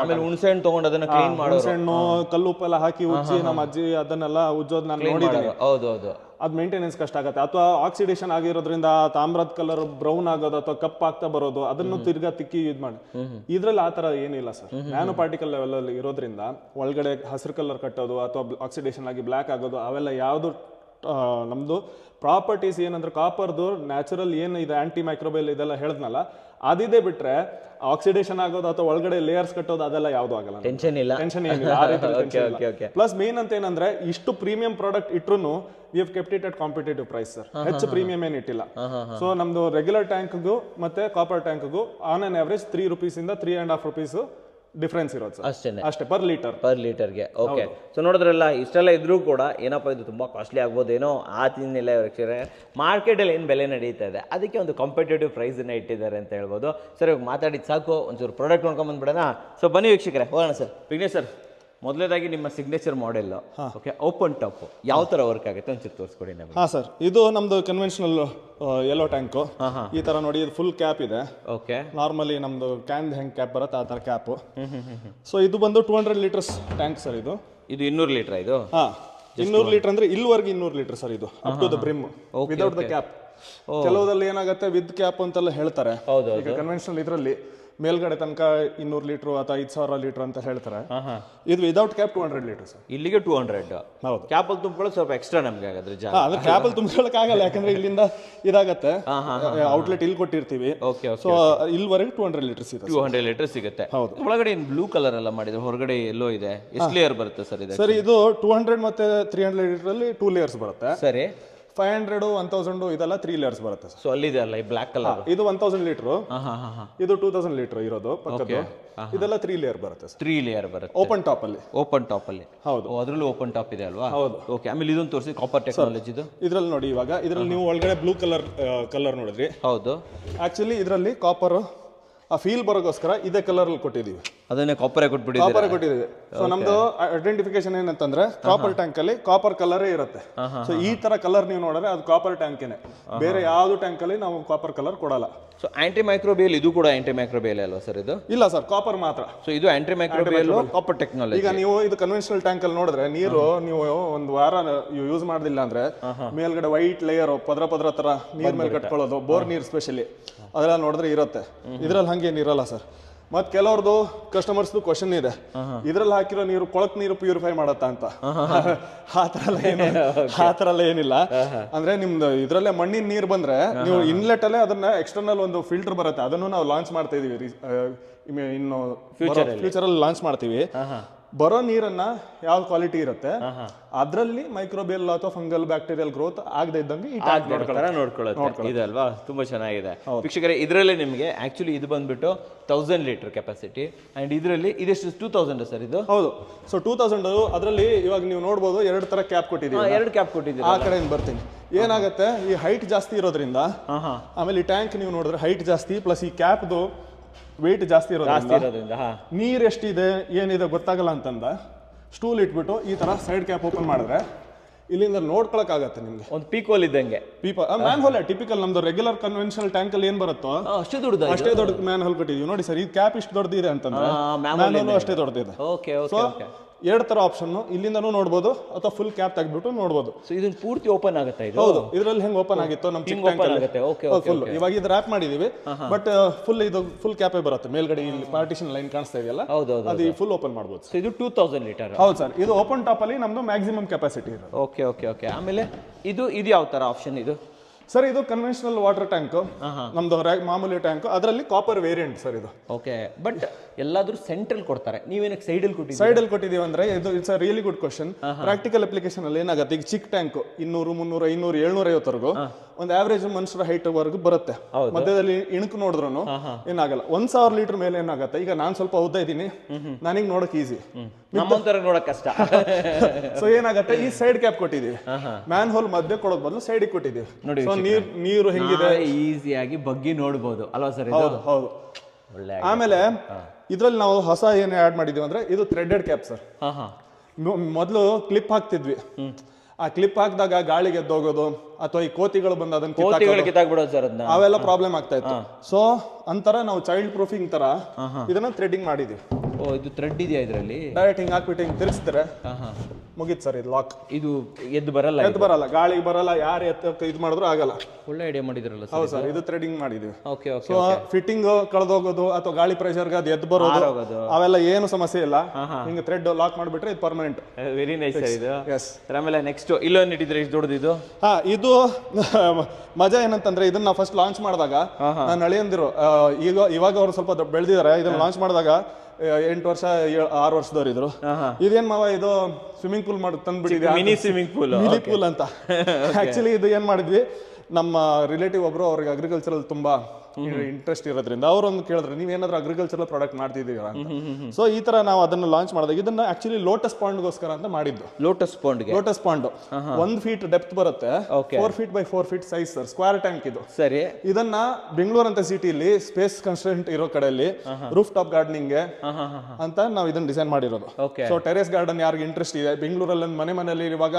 ಆಮೇಲೆ ಹುಣಸೆಹಣ್ಣು ತಗೊಂಡು ಅದನ್ನ ಕ್ಲೀನ್ ಮಾಡೋದು, ಹುಣಸೆಹಣ್ಣು ಕಲ್ಲು ಉಪ್ಪೆಲ್ಲ ಹಾಕಿ ಉಜ್ಜಿ ನಮ್ಮ ಅಜ್ಜಿ ಅದನ್ನೆಲ್ಲ ಉಜ್ಜೋದು ನಾನು ನೋಡಿದ್ದೀನಿ. ಹೌದೌದು, ಅದು ಮೇಂಟೆನೆನ್ಸ್ ಕಷ್ಟ ಆಗುತ್ತೆ. ಅಥವಾ ಆಕ್ಸಿಡೇಷನ್ ಆಗಿರೋದ್ರಿಂದ ತಾಮ್ರದ ಕಲರ್ ಬ್ರೌನ್ ಆಗೋದು ಅಥವಾ ಕಪ್ ಆಗ್ತಾ ಬರೋದು, ಅದನ್ನು ತಿರ್ಗಾ ತಿಕ್ಕಿ ಯೂಸ್ ಮಾಡಿ. ಇದ್ರಲ್ಲಿ ಆ ತರ ಏನಿಲ್ಲ ಸರ್. ನ್ಯಾನೋ ಪಾರ್ಟಿಕಲ್ ಲೆವೆಲ್ ಅಲ್ಲಿ ಇರೋದ್ರಿಂದ ಒಳಗಡೆ ಹಸಿರು ಕಲರ್ ಕಟ್ಟೋದು ಅಥವಾ ಆಕ್ಸಿಡೇಷನ್ ಆಗಿ ಬ್ಲಾಕ್ ಆಗೋದು ಅವೆಲ್ಲ ಯಾವುದು ನಮ್ದು ಪ್ರಾಪರ್ಟೀಸ್ ಏನಂದ್ರೆ ಕಾಪರ್ದು ನ್ಯಾಚುರಲ್ ಏನು ಇದೆ ಆಂಟಿ ಮೈಕ್ರೋಬಿಯಲ್ ಇದೆಲ್ಲ ಹೇಳಿದ್ನಲ್ಲ ಅದಿದೆ ಬಿಟ್ರೆ ಆಕ್ಸಿಡೇಷನ್ ಆಗೋದು ಅಥವಾ ಒಳಗಡೆ ಲೇಯರ್ಸ್ ಕಟ್ಟೋದು ಅದೆಲ್ಲ ಯಾವ್ದು ಆಗಲ್ಲ. ಟೆನ್ಷನ್ ಏನಿಲ್ಲ. ಪ್ಲಸ್ ಮೇನ್ ಅಂತ ಏನಂದ್ರೆ ಇಷ್ಟು ಪ್ರೀಮಿಯಂ ಪ್ರಾಡಕ್ಟ್ ಇಟ್ರು we have kept it at competitive price sir. ಹೆಚ್ಚು ಪ್ರೀಮಿಯಂ ಏನ್ ಇಟ್ಟಿಲ್ಲ. ಸೊ ನಮ್ದು ರೆಗ್ಯುಲರ್ ಟ್ಯಾಂಕ್ಗೂ ಮತ್ತೆ ಕಾಪರ್ ಟ್ಯಾಂಕ್ಗೂ ಆನ್ ಅನ್ ಅವರೇಜ್ ₹3 ಇಂದ ₹3.5 ಡಿಫರೆನ್ಸ್ ಇರೋದು ಸರ್, ಅಷ್ಟೇ ಪರ್ ಲೀಟರ್ಗೆ. ಓಕೆ, ಸೊ ನೋಡಿದ್ರಲ್ಲ, ಇಷ್ಟೆಲ್ಲ ಇದ್ರೂ ಕೂಡ ಏನಪ್ಪ ಇದು ತುಂಬಾ ಕಾಸ್ಟ್ಲಿ ಆಗ್ಬೋದೇನೋ ಆ ತಿನ್ನಿಲ್ಲ. ಮಾರ್ಕೆಟಲ್ಲಿ ಏನು ಬೆಲೆ ನಡೀತಾ ಇದೆ ಅದಕ್ಕೆ ಒಂದು ಕಾಂಪಿಟೇಟಿವ್ ಪ್ರೈಸನ್ನ ಇಟ್ಟಿದ್ದಾರೆ ಅಂತ ಹೇಳ್ಬೋದು. ಸರ್ ಇವಾಗ ಮಾತಾಡಿದ್ದು ಸಾಕು, ಒಂಚೂರು ಪ್ರಾಡಕ್ಟ್ ನೋಡ್ಕೊಂಡ್ ಬಂದ್ಬಿಡೋಣ. ಸೊ ಬನ್ನಿ ವೀಕ್ಷಕರೇ, ಹೋಗೋಣ ಸರ್. ವಿಘ್ನೇಶ್ ಸರ್, ಮೊದಲನೇದಾಗಿ ನಿಮ್ಮ signature model okay open top ಯಾವ ತರ ವರ್ಕ್ ಆಗುತ್ತೆ ಒಂಚೂರು ತೋರಿಸ್ಕೊಡಿ ನಮಗೆ. ಹಾ ಸರ್, ಇದು ನಮ್ದು ಕನ್ವೆನ್ಷನಲ್ ಯೆಲ್ಲೋ ಟ್ಯಾಂಕ್. ಈ ತರ ನೋಡಿ, ಇದು ಫುಲ್ ಕ್ಯಾಪ್ ಇದೆ. ಓಕೆ, ನಾರ್ಮಲಿ ನಮ್ದು ಕ್ಯಾನ್ ಹೆಂಗ್ ಕ್ಯಾಪ್ ಬರುತ್ತೆ ಆ ತರ ಕ್ಯಾಪ್. ಸೊ ಇದು ಬಂದು 200 ಲೀಟರ್ಸ್ ಟ್ಯಾಂಕ್ ಸರ್. ಇದು 200 ಲೀಟರ್. ಇದು 200 ಲೀಟರ್ ಅಂದ್ರೆ ಇಲ್ಲಿವರೆಗೆ 200 ಲೀಟರ್ ಸರ್. ಇದು up to the brim without the cap. ಕೆಲವುದಲ್ಲಿ ಏನಾಗುತ್ತೆ ವಿತ್ ಕ್ಯಾಪ್ ಅಂತೆಲ್ಲ ಹೇಳ್ತಾರೆ. ಈಗ ಕನ್ವೆನ್ಷನಲ್ ಇದರಲ್ಲಿ ಮೇಲ್ಗಡೆ ತನಕ 200 ಲೀಟರ್ ಅಥವಾ 5000 ಲೀಟರ್ ಅಂತ ಹೇಳ್ತಾರೆ. ಇದು ವಿದೌಟ್ ಕ್ಯಾಪ್ 200 ಲೀಟರ್ ಸರ್. ಇಲ್ಲಿಗೆ 200. ಹೌದು, ಕ್ಯಾಪ್ ಅಲ್ಲಿ ತುಂಬಿಕೊಳ್ಳೋದು ಸ್ವಲ್ಪ ಎಕ್ಸ್ಟ್ರಾ ನಮ್ಗೆ ಆಗುತ್ತೆ ಜಾಗ. ಅಂದ್ರೆ ಕ್ಯಾಪ್ ಅಲ್ಲಿ ತುಂಬಿಕೊಳ್ಳಕ್ ಆಗಲ್ಲ, ಯಾಕಂದ್ರೆ ಇಲ್ಲಿಂದ ಇದಾಗತ್ತೆ ಔಟ್ಲೆಟ್ ಇಲ್ಲಿ ಕೊಟ್ಟಿರ್ತೀವಿ. ಸೊ ಇಲ್ಲಿವರೆಗೆ 200 ಲೀಟರ್ ಸಿಗುತ್ತೆ. 200 ಲೀಟರ್ ಸಿಗುತ್ತೆ. ಹೌದು. ಒಳಗಡೆ ಬ್ಲೂ ಕಲರ್ ಎಲ್ಲ ಮಾಡಿದ್ರೆ, ಹೊರಗಡೆ ಎಲ್ಲೋ ಇದೆ. ಎಷ್ಟು ಲೇಯರ್ ಬರುತ್ತೆ ಸರ್ ಇದು? ಸರ್ ಇದು 200 ಮತ್ತೆ 300 ಲೀಟರ್ ಅಲ್ಲಿ 2 ಲೇಯರ್ಸ್ ಬರುತ್ತೆ. ಸರಿ. 500, 1000 ಇದೆಲ್ಲ 3 ಲೇಯರ್ಸ್ ಬರುತ್ತೆ. ಸೊ ಅಲ್ಲಿದೆ ಅಲ್ಲ ಈ ಬ್ಲಾಕ್ ಕಲರ್, ಇದು 1000 ಲೀಟರ್. ಇದು 2000 ಲೀಟರ್ ಇರೋದು ಪಕ್ಕದ್ದು. ಇದೆಲ್ಲ 3 ಲೇಯರ್ ಬರುತ್ತೆ. 3 ಲೇಯರ್ ಬರುತ್ತೆ ಓಪನ್ ಟಾಪ್ ಅಲ್ಲಿ. ಹೌದು, ಅದರಲ್ಲೂ ಓಪನ್ ಟಾಪ್ ಇದೆ ಅಲ್ವಾ? ಹೌದು. ಓಕೆ, ಆಮೇಲೆ ಇದೊಂದು ತೋರಿಸಿ ಕಾಪರ್ ಟೆಕ್ನಾಲಜಿ. ಇದ್ರಲ್ಲಿ ನೋಡಿ, ಇವಾಗ ಇದ್ರಲ್ಲಿ ನೀವು ಒಳಗಡೆ ಬ್ಲೂ ಕಲರ್ ನೋಡಿದ್ರಿ. ಹೌದು. ಆಕ್ಚುಲಿ ಇದರಲ್ಲಿ ಕಾಪರ್ ಆ ಫೀಲ್ ಬರೋಗೋಸ್ಕರ ಇದೇ ಕಲರ್ ಅಲ್ಲಿ ಕೊಟ್ಟಿದೀವಿ, ಅದನ್ನೇ ಕಾಪರೇ ಕೊಟ್ಬಿಟ್ಟಿದ್ದೀರಾ? ಕಾಪರ್ ಕೊಟ್ಟಿದ್ದೀವಿ. ಸೊ ನಮ್ದು ಐಡೆಂಟಿಫಿಕೇಶನ್ ಏನಂತಂದ್ರೆ ಕಾಪರ್ ಟ್ಯಾಂಕ್ ಅಲ್ಲಿ ಕಾಪರ್ ಕಲರೇ ಇರುತ್ತೆ. ಸೊ ಈ ತರ ಕಲರ್ ನೀವು ನೋಡಿದ್ರೆ ಅದು ಕಾಪರ್ ಟ್ಯಾಂಕೇನೆ, ಬೇರೆ ಯಾವ್ದು ಟ್ಯಾಂಕ್ ಅಲ್ಲಿ ನಾವು ಕಾಪರ್ ಕಲರ್ ಕೊಡಲ್ಲ. ಸೊ ಆಂಟಿ ಮೈಕ್ರೋಬಿಯಲ್ ಇದು ಕೂಡ ಆಂಟಿ ಮೈಕ್ರೋಬಿಯಲ್ ಅಲ್ವಾ ಸರ್ ಇದು? ಇಲ್ಲ ಸರ್, ಕಾಪರ್ ಮಾತ್ರ. ಸೊ ಇದು ಆಂಟಿ ಮೈಕ್ರೋಬಿಯಲ್ ಕಾಪರ್ ಟೆಕ್ನಾಲಜಿ. ಈಗ ನೀವು ಇದು ಕನ್ವೆನ್ಷನಲ್ ಟ್ಯಾಂಕ್ ಅಲ್ಲಿ ನೋಡಿದ್ರೆ ನೀರು ನೀವು ಒಂದು ವಾರ ಯೂಸ್ ಮಾಡಲಿಲ್ಲ ಅಂದ್ರೆ ಮೇಲ್ಗಡೆ ವೈಟ್ ಲೇಯರ್ ಪದ್ರ ತರ ನೀರ್ ಮೇಲೆ ಕಟ್ಕೊಳ್ಳೋದು, ಬೋರ್ ನೀರ್ ಸ್ಪೆಷಲಿ ಅದೆಲ್ಲ ನೋಡಿದ್ರೆ ಇರುತ್ತೆ. ಇದ್ರಲ್ಲಿ ಹಂಗೇನು ಇರಲ್ಲ ಸರ್. ಮತ್ ಕೆಲವ್ರದ್ದು ಕಸ್ಟಮರ್ಸ್ ಕ್ವಶನ್ ಇದೆ, ಇದ್ರಲ್ಲಿ ಹಾಕಿರೋ ನೀರು ಕೊಳಕ್ ನೀರು ಪ್ಯೂರಿಫೈ ಮಾಡತ್ತಾ ಅಂತ. ಆ ತರ ಎಲ್ಲ ಏನಿಲ್ಲ. ಅಂದ್ರೆ ನಿಮ್ದು ಇದ್ರಲ್ಲೇ ಮಣ್ಣಿನ ನೀರು ಬಂದ್ರೆ ನೀವು ಇನ್ಲೆಟ್ ಅಲ್ಲೇ ಅದನ್ನ ಎಕ್ಸ್ಟರ್ನಲ್ ಒಂದು ಫಿಲ್ಟರ್ ಬರುತ್ತೆ, ಅದನ್ನು ನಾವು ಲಾಂಚ್ ಮಾಡ್ತಾ ಇದೀವಿ. ಇನ್ನು ಫ್ಯೂಚರ್ ಅಲ್ಲಿ ಲಾಂಚ್ ಮಾಡ್ತೀವಿ. ಬರೋ ನೀರನ್ನ ಯಾವ ಕ್ವಾಲಿಟಿ ಇರುತ್ತೆ ಅದ್ರಲ್ಲಿ ಮೈಕ್ರೋಬಿಯಲ್ ಅಥವಾ ಫಂಗಲ್ ಬ್ಯಾಕ್ಟೀರಿಯಲ್ ಗ್ರೋತ್ ಆಗದೆ ಇದ್ದಂಗೆ ಈ ಟ್ಯಾಂಕ್ ನೋಡ್ಕೊಳ್ಳುತ್ತೆ. ಇದಲ್ವಾ ತುಂಬಾ ಚೆನ್ನಾಗಿದೆ ವೀಕ್ಷಕರೇ. ಇದರಲ್ಲಿ ನಿಮಗೆ ಆಕ್ಚುಲಿ ಇದು ಬಂದ್ಬಿಟ್ಟು 1000 ಲೀಟರ್ ಕೆಪಾಸಿಟಿ ಅಂಡ್ ಇದರಲ್ಲಿ ಇದೆಷ್ಟು 2000 ಸರ್ ಇದು? ಹೌದು. ಸೊ 2000 ಅದರಲ್ಲಿ ಇವಾಗ ನೀವು ನೋಡಬಹುದು 2 ತರ ಕ್ಯಾಪ್ ಕೊಟ್ಟಿದ್ದೀವಿ. 2 ಕ್ಯಾಪ್ ಕೊಟ್ಟಿದ್ದೀವಿ. ಆ ಕಡೆಯಿಂದ ಬರ್ತೀನಿ. ಏನಾಗುತ್ತೆ, ಈ ಹೈಟ್ ಜಾಸ್ತಿ ಇರೋದ್ರಿಂದ ಆಮೇಲೆ ಈ ಟ್ಯಾಂಕ್ ನೀವು ನೋಡಿದ್ರೆ ಹೈಟ್ ಜಾಸ್ತಿ ಪ್ಲಸ್ ಈ ಕ್ಯಾಪ್ದು ವೇಟ್ ಜಾಸ್ತಿ ಇರೋದ್ರಿಂದ ನೀರ್ ಎಷ್ಟಿದೆ ಏನಿದೆ ಗೊತ್ತಾಗಲ್ಲ ಅಂತಂದ ಸ್ಟೂಲ್ ಇಟ್ಬಿಟ್ಟು ಈ ತರ ಸೈಡ್ ಕ್ಯಾಪ್ ಓಪನ್ ಮಾಡಿದ್ರೆ ಇಲ್ಲಿಂದ ನೋಡ್ಕೊಳಕ್ ಆಗತ್ತೆ ನಿಮ್ಗೆ. ಒಂದು ಪೀಕೋಲ್ ಇದ್ದಂಗೆ. ಮ್ಯಾನ್ ಹೋಲ್ ಟಿಪಿಕಲ್ ನಮ್ದು ರೆಗ್ಯುಲರ್ ಕನ್ವೆನ್ಷನಲ್ ಟ್ಯಾಂಕ್ ಅಲ್ಲಿ ಏನ್ ಬರುತ್ತೋ ಅಷ್ಟೇ ದೊಡ್ಡ ಮ್ಯಾನ್ ಹೋಲ್ ಕೊಟ್ಟಿದೀವಿ ನೋಡಿ ಸರ್. ಈ ಕ್ಯಾಪ್ ಇಷ್ಟು ದೊಡ್ಡದಿದೆ ಅಂತಂದ್ರೆ ಮ್ಯಾನ್ ಹೋಲ್ ಅಷ್ಟೇ ದೊಡ್ಡದಿದೆ. ಸೊ 2 ತರ ಆಪ್ಷನ್ ಇಲ್ಲಿಂದನೂ ನೋಡ್ಬೋದು ಅಥವಾ ಫುಲ್ ಕ್ಯಾಪ್ ತೆಗ್ದ್ಬಿಟ್ಟು ನೋಡ್ಬೋದು. ಸೊ ಇದನ್ನ ಪೂರ್ತಿ ಓಪನ್ ಆಗುತ್ತೆ ಇದು? ಹೌದು, ಇದ್ರಲ್ಲಿ ಹೆಂಗ್ ಓಪನ್ ಆಗಿತ್ತು ನಮ್ಮ ಚಿಕ್ಕ ಟ್ಯಾಂಕ್ ಅಲ್ಲಿ ಫುಲ್. ಇವಾಗ ಇದು ರ್ಯಾಪ್ ಮಾಡಿದೀವಿ ಬಟ್ ಫುಲ್ ಇದು ಫುಲ್ ಕ್ಯಾಪೇ ಬರುತ್ತೆ. ಮೇಲ್ಗಡೆ ಇಲ್ಲಿ ಪಾರ್ಟಿಷನ್ ಲೈನ್ ಕಾಣಿಸ್ತಾ ಇದೆಯಲ್ಲ, ಅದು ಫುಲ್ ಓಪನ್ ಮಾಡ್ಬೋದು. ಸೊ ಇದು 2000 ಲೀಟರ್. ಹೌದು ಸರ್, ಇದು ಓಪನ್ ಟಾಪ್ ಅಲ್ಲಿ ನಮ್ದು ಮ್ಯಾಕ್ಸಿಮಮ್ ಕೆಪಾಸಿಟಿ ಇದೆ. ಓಕೆ. ಆಮೇಲೆ ಇದು ಯಾವ ತರ ಆಪ್ಷನ್ ಇದು ಸರ್? ಇದು ಕನ್ವೆನ್ಷನಲ್ ವಾಟರ್ ಟ್ಯಾಂಕ್, ನಮ್ದು ಮಾಮೂಲಿ ಟ್ಯಾಂಕ್, ಅದರಲ್ಲಿ ಕಾಪರ್ ವೇರಿಯಂಟ್ ಸರ್ ಇದು. ಓಕೆ, ಬಟ್ ಎಲ್ಲಾದ್ರೂ ಸೆಂಟ್ರಲ್ ಕೊಡ್ತಾರೆ, ನೀವೇನಕ್ಕೆ ಸೈಡಲ್ಲಿ ಕೊಟ್ಟಿದ್ದೀವಿ? ಸೈಡಲ್ಲಿ ಕೊಟ್ಟಿದ್ದೀವಿ ಅಂದ್ರೆ ಇದು it's a really good question. Practical application ಅಲ್ಲಿ ಏನಾಗುತ್ತೆ, ಈಗ ಚಿಕ್ಕ ಟ್ಯಾಂಕ್ 200, 300, 500, 750 ಒಂದು ಆವರೇಜ್ ಮನುಷ್ಯರ ಹೈಟ್ ವರೆಗೂ ಬರುತ್ತೆ. ಮಧ್ಯದಲ್ಲಿ ಇಣುಕು ನೋಡಿದ್ರು ಏನಾಗಲ್ಲ. 1000 ಲೀಟರ್ ಮೇಲೆ ಏನಾಗುತ್ತೆ, ಈಗ ನಾನ್ ಸ್ವಲ್ಪ ಉದ್ದ ಇದ್ದೀನಿ, ನನಗೆ ನೋಡಕ್ ಈಸಿ, ನಮ್ಮಂತರ ನೋಡಕ್ ಕಷ್ಟ. ಸೊ ಏನಾಗುತ್ತೆ, ಈ ಸೈಡ್ ಕ್ಯಾಪ್ ಕೊಟ್ಟಿದೀವಿ, ಮ್ಯಾನ್ ಹೋಲ್ ಮಧ್ಯೆ ಕೊಡೋದ್ ಬದಲು ಸೈಡ್ ಕೊಟ್ಟಿದೀವಿ. ಸೊ ನೀರು ಹೆಂಗಿದೆ ಈಸಿಯಾಗಿ ಬಗ್ಗಿ ನೋಡಬಹುದು ಅಲ್ವಾ ಸರ್? ಹೌದು. ಆಮೇಲೆ ಇದ್ರಲ್ಲಿ ನಾವು ಹೊಸ ಏನ್ ಆಡ್ ಮಾಡಿದೀವಿ ಅಂದ್ರೆ ಇದು ಥ್ರೆಡೆಡ್ ಕ್ಯಾಪ್ ಸರ್. ಮೊದಲು ಕ್ಲಿಪ್ ಹಾಕ್ತಿದ್ವಿ, ಆ ಕ್ಲಿಪ್ ಹಾಕಿದಾಗ ಗಾಳಿಗೆ ಎದ್ದೋಗೋದು ಅಥವಾ ಈ ಕೋತಿಗಳು ಬಂದು ಅದನ್ನ ಕಿತ್ತಾಕ್ಬಿಡೋದು ಸರ್, ಅವೆಲ್ಲ ಪ್ರಾಬ್ಲಮ್ ಆಗ್ತಾ ಇತ್ತು. ಸೊ ಅಂತರ ನಾವು ಚೈಲ್ಡ್ ಪ್ರೂಫಿಂಗ್ ತರ ಇದನ್ನ ಥ್ರೆಡಿಂಗ್ ಮಾಡಿದೀವಿ. ಇದು ಥ್ರೆಡ್ ಇದೆಯಾ ಇದರಲ್ಲಿ? ಡೈರೆಕ್ಟ್ ಹಿಂಗ್ ಹಾಕ್ಬಿಟ್ಟು ಹಿಂಗ್ ತಿರ್ಗಿಸಿದ್ರೆ ಮುಗೀತು ಸರ್. ಇದು ಲಾಕ್, ಇದು ಎದ್ದು ಬರಲ್ಲ, ಗಾಳಿಗೆ ಬರಲ್ಲ, ಯಾರು ಇದು ಮಾಡಿದ್ರು ಆಗಲ್ಲ. ಒಳ್ಳೆ ಐಡಿಯಾ ಮಾಡಿದ್ರಲ್ಲ. ಹೌದು ಸರ್, ಇದು ಥ್ರೆಡಿಂಗ್ ಮಾಡಿದೀವಿ. ಓಕೆ. ಸೊ ಫಿಟ್ಟಿಂಗ್ ಕಳೆದೋಗೋದು ಅಥವಾ ಗಾಳಿ ಪ್ರೆಷರ್ಗೆ ಅದು ಎದ್ದು ಬರೋದು ಅವೆಲ್ಲ ಏನು ಸಮಸ್ಯೆ ಇಲ್ಲ. ಹಿಂಗೆ ಥ್ರೆಡ್ ಲಾಕ್ ಮಾಡಿಬಿಟ್ರೆ ಇದು ಪರ್ಮನೆಂಟ್. ವೆರಿ ನೈಸ್ ಸರ್ ಇದು. ಎಸ್. ಆಮೇಲೆ ನೆಕ್ಸ್ಟ್ ಇಲ್ಲೊಂದು ಇಟ್ಟಿದ್ರೆ ಎಷ್ಟು ದೊಡ್ಡದು? ಇದು ಮಜಾ ಏನಂತಂದ್ರೆ ಇದನ್ನ ನಾವು ಫಸ್ಟ್ ಲಾಂಚ್ ಮಾಡಿದಾಗ ನಾನು ಅಳಿಯಂದಿರು ಇವಾಗ ಅವ್ರು ಸ್ವಲ್ಪ ಬೆಳೆದಿದ್ದಾರೆ. ಇದನ್ನ ಲಾಂಚ್ ಮಾಡಿದಾಗ 8 ವರ್ಷ 6 ವರ್ಷದವ್ರು ಇದ್ರು. ಇದೇನ್ ಮಾವ ಇದು ಸ್ವಿಮ್ಮಿಂಗ್ ಪೂಲ್ ಮಾಡಿ ತಂದ್ಬಿಟ್ಟಿದ್ವಿ, ಮಿನಿ ಸ್ವಿಮ್ಮಿಂಗ್ ಪೂಲ್ ಅಂತ. ಆಕ್ಚುಲಿ ಇದು ಏನ್ ಮಾಡಿದ್ವಿ, ನಮ್ಮ ರಿಲೇಟಿವ್ ಒಬ್ರು ಅವ್ರಿಗೆ ಅಗ್ರಿಕಲ್ಚರಲ್ ತುಂಬಾ ಇಂಟ್ರೆಸ್ಟ್ ಇರೋದ್ರಿಂದ ಅವ್ರೊಂದು ಕೇಳಿದ್ರೆ ನೀವೇನಾದ್ರೂ ಅಗ್ರಿಕಲ್ಚರಲ್ ಪ್ರಾಡಕ್ಟ್ ಮಾಡ್ತಿದ್ದೀರಾ ಅಂತ. ಸೊ ಈ ತರ ನಾವು ಅದನ್ನ ಲಾಂಚ್ ಮಾಡಿದಾಗ ಇದನ್ನ ಆಕ್ಚುಲಿ ಲೋಟಸ್ ಪಾಂಡ್ ಗೋಸ್ಕರ ಅಂತ ಮಾಡಿದ್ದು. ಲೋಟಸ್ ಪಾಂಡ್ 1 ಫೀಟ್ ಡೆಪ್ತ್ ಬರುತ್ತೆ, 4 feet by 4 feet size sir, square tank ಇದು. ಸರಿ. ಇದನ್ನ ಬೆಂಗಳೂರು ಅಂತ ಸಿಟಿಲಿ ಸ್ಪೇಸ್ ಕನ್ಸ್ಟೆಂಟ್ ಇರೋ ಕಡೆಯಲ್ಲಿ ರೂಫ್ ಟಾಪ್ ಗಾರ್ಡನಿಂಗ್ ಅಂತ ನಾವು ಇದನ್ನ ಡಿಸೈನ್ ಮಾಡಿರೋದು. ಸೊ ಟೆರೇಸ್ ಗಾರ್ಡನ್ ಯಾರಿಗೆ ಇಂಟ್ರೆಸ್ಟ್ ಇದೆ ಬೆಂಗಳೂರಲ್ಲಿ ಮನೆಯಲ್ಲಿ ಇವಾಗ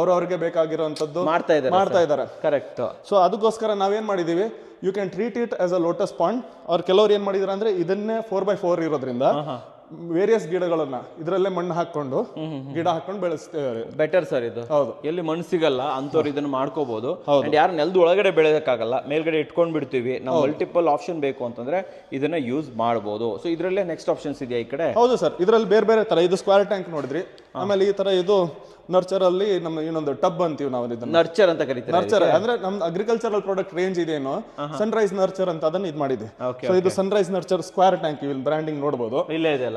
ಅವ್ರವ್ರಿಗೆ ಬೇಕಾಗಿರೋಂಥದ್ದು ಮಾಡ್ತಾ ಇದ್ದಾರೆ. ಕರೆಕ್ಟ್. ಸೊ ಅದಕ್ಕೋಸ್ಕರ ನಾವೇನ್ ಮಾಡಿದೀವಿ, you can treat it as a lotus pond. ಅವ್ರು ಕೆಲವ್ರು ಏನ್ ಮಾಡಿದಾರೆ ಅಂದ್ರೆ ಇದನ್ನೇ 4x4 ಇರೋದ್ರಿಂದ ವೇರಿಯಸ್ ಗಿಡಗಳನ್ನ ಇದರಲ್ಲೇ ಮಣ್ಣು ಹಾಕೊಂಡು ಗಿಡ ಹಾಕೊಂಡು ಬೆಳೆಸ್ತೇವೆ. ಬೆಟರ್ ಸರ್ ಇದು. ಹೌದು, ಎಲ್ಲಿ ಮಣ್ಣು ಸಿಗಲ್ಲ ಅಂತವ್ರು ಇದನ್ನ ಮಾಡ್ಕೋಬಹುದು. ಯಾರು ನೆಲದ ಒಳಗಡೆ ಬೆಳೆಯೋಕ್ಕಾಗಲ್ಲ, ಮೇಲ್ಗಡೆ ಇಟ್ಕೊಂಡ್ ಬಿಡ್ತೀವಿ, ನಾವು ಮಲ್ಟಿಪಲ್ ಆಪ್ಷನ್ ಬೇಕು ಅಂತಂದ್ರೆ ಇದನ್ನ ಯೂಸ್ ಮಾಡಬಹುದು. ಸೊ ಇದ್ರಲ್ಲೇ ನೆಕ್ಸ್ಟ್ ಆಪ್ಷನ್ಸ್ ಇದೆಯಾ ಈ ಕಡೆ? ಹೌದು ಸರ್, ಇದರಲ್ಲಿ ಬೇರೆ ಬೇರೆ ತರ. ಇದು ಸ್ಕ್ವೇರ್ ಟ್ಯಾಂಕ್ ನೋಡಿದ್ರಿ, ಆಮೇಲೆ ಈ ತರ ಇದು ನರ್ಚರ್ ಅಲ್ಲಿ ನಮ್ಮ ಇನ್ನೊಂದು ಟಬ್ ಅಂತೀವಿ ನಾವು ಇದನ್ನ, ನರ್ಚರ್ ಅಂತ ಕರೀತೀವಿ. ನರ್ಚರ್ ಅಂದ್ರೆ ನಮ್ದು ಅಗ್ರಿಕಲ್ಚರಲ್ ಪ್ರಾಡಕ್ಟ್ ರೇಂಜ್ ಇದೇನೋ ಸನ್ರೈಸ್ ನರ್ಚರ್ ಅಂತ ಅದನ್ನ ಇದು ಮಾಡಿದ್ವಿ. ಸೊ ಇದು ಸನ್ರೈಸ್ ನರ್ಚರ್ ಸ್ಕ್ವೇರ್ ಟ್ಯಾಂಕ್, ಇಲ್ಲಿ ಬ್ರ್ಯಾಂಡಿಂಗ್ ನೋಡಬಹುದು, ಇಲ್ಲೇ ಇದೆಯಲ್ಲ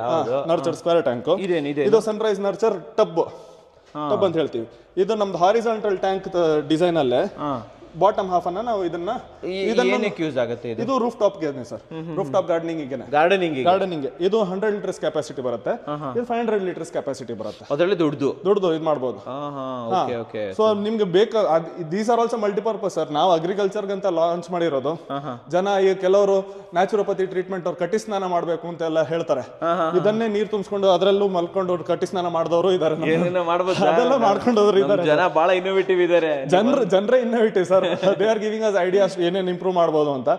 ನರ್ಚರ್ ಸ್ಕ್ವೇರ್ ಟ್ಯಾಂಕ್. ಇದು ಸನ್ರೈಸ್ ನರ್ಚರ್ ಟಬ್ ಅಂತ ಹೇಳ್ತೀವಿ. ಇದು ನಮ್ದು ಹಾರಿಜಾಂಟಲ್ ಟ್ಯಾಂಕ್ ಡಿಸೈನ್ ಅಲ್ಲೇ ಬಾಟಮ್ ಹಾಫ್ ಅನ್ನ ನಾವು ಇದನ್ನ ಏನಕ್ಕೆ ಯೂಸ್ ಆಗುತ್ತೆ ಇದು? ಇದು ರೂಫ್ ಟಾಪ್ ಗೆ sir, roof top gardening gardening ಇದು 100 ಲೀಟರ್ಸ್ ಕೆಪಾಸಿಟಿ ಬರುತ್ತೆ, ಇದು 500 ಲೀಟರ್ಸ್ ಕೆಪಾಸಿಟಿ ಬರುತ್ತೆ. ಅದರಲ್ಲಿ ದುಡ್ಡು ಇದು ಮಾಡ್ಬೋದು. ಸೊ ನಿಮ್ಗೆ ಬೇಕು, these are also multipurpose sir. ನಾವು ಅಗ್ರಿಕಲ್ಚರ್ ಅಂತ ಲಾಂಚ್ ಮಾಡಿರೋದು. ಜನ ಈಗ ಕೆಲವರು ನ್ಯಾಚುರೋಪತಿ ಟ್ರೀಟ್ಮೆಂಟ್ ಅವ್ರು ಕಟ್ಟಿ ಸ್ನಾನ ಮಾಡ್ಬೇಕು ಅಂತ ಎಲ್ಲ ಹೇಳ್ತಾರೆ. ಇದನ್ನೇ ನೀರ್ ತುಂಬಿಸ್ಕೊಂಡು ಅದರಲ್ಲೂ ಮಲ್ಕೊಂಡು ಕಟ್ಟಿ ಸ್ನಾನ ಮಾಡಿದವರು ಇದಾರೆ, ಅದೆಲ್ಲ ಮಾಡ್ಕೊಂಡವ್ರು ಇದಾರೆ. ಜನ ಬಹಳ ಇನ್ನೋವೇಟಿವ್ ಇದಾರೆ, ಜನರೇ innovative sir. They are giving us ideas ಏನೇನು ಇಂಪ್ರೂವ್ ಮಾಡ್ಬೋದು ಅಂತ.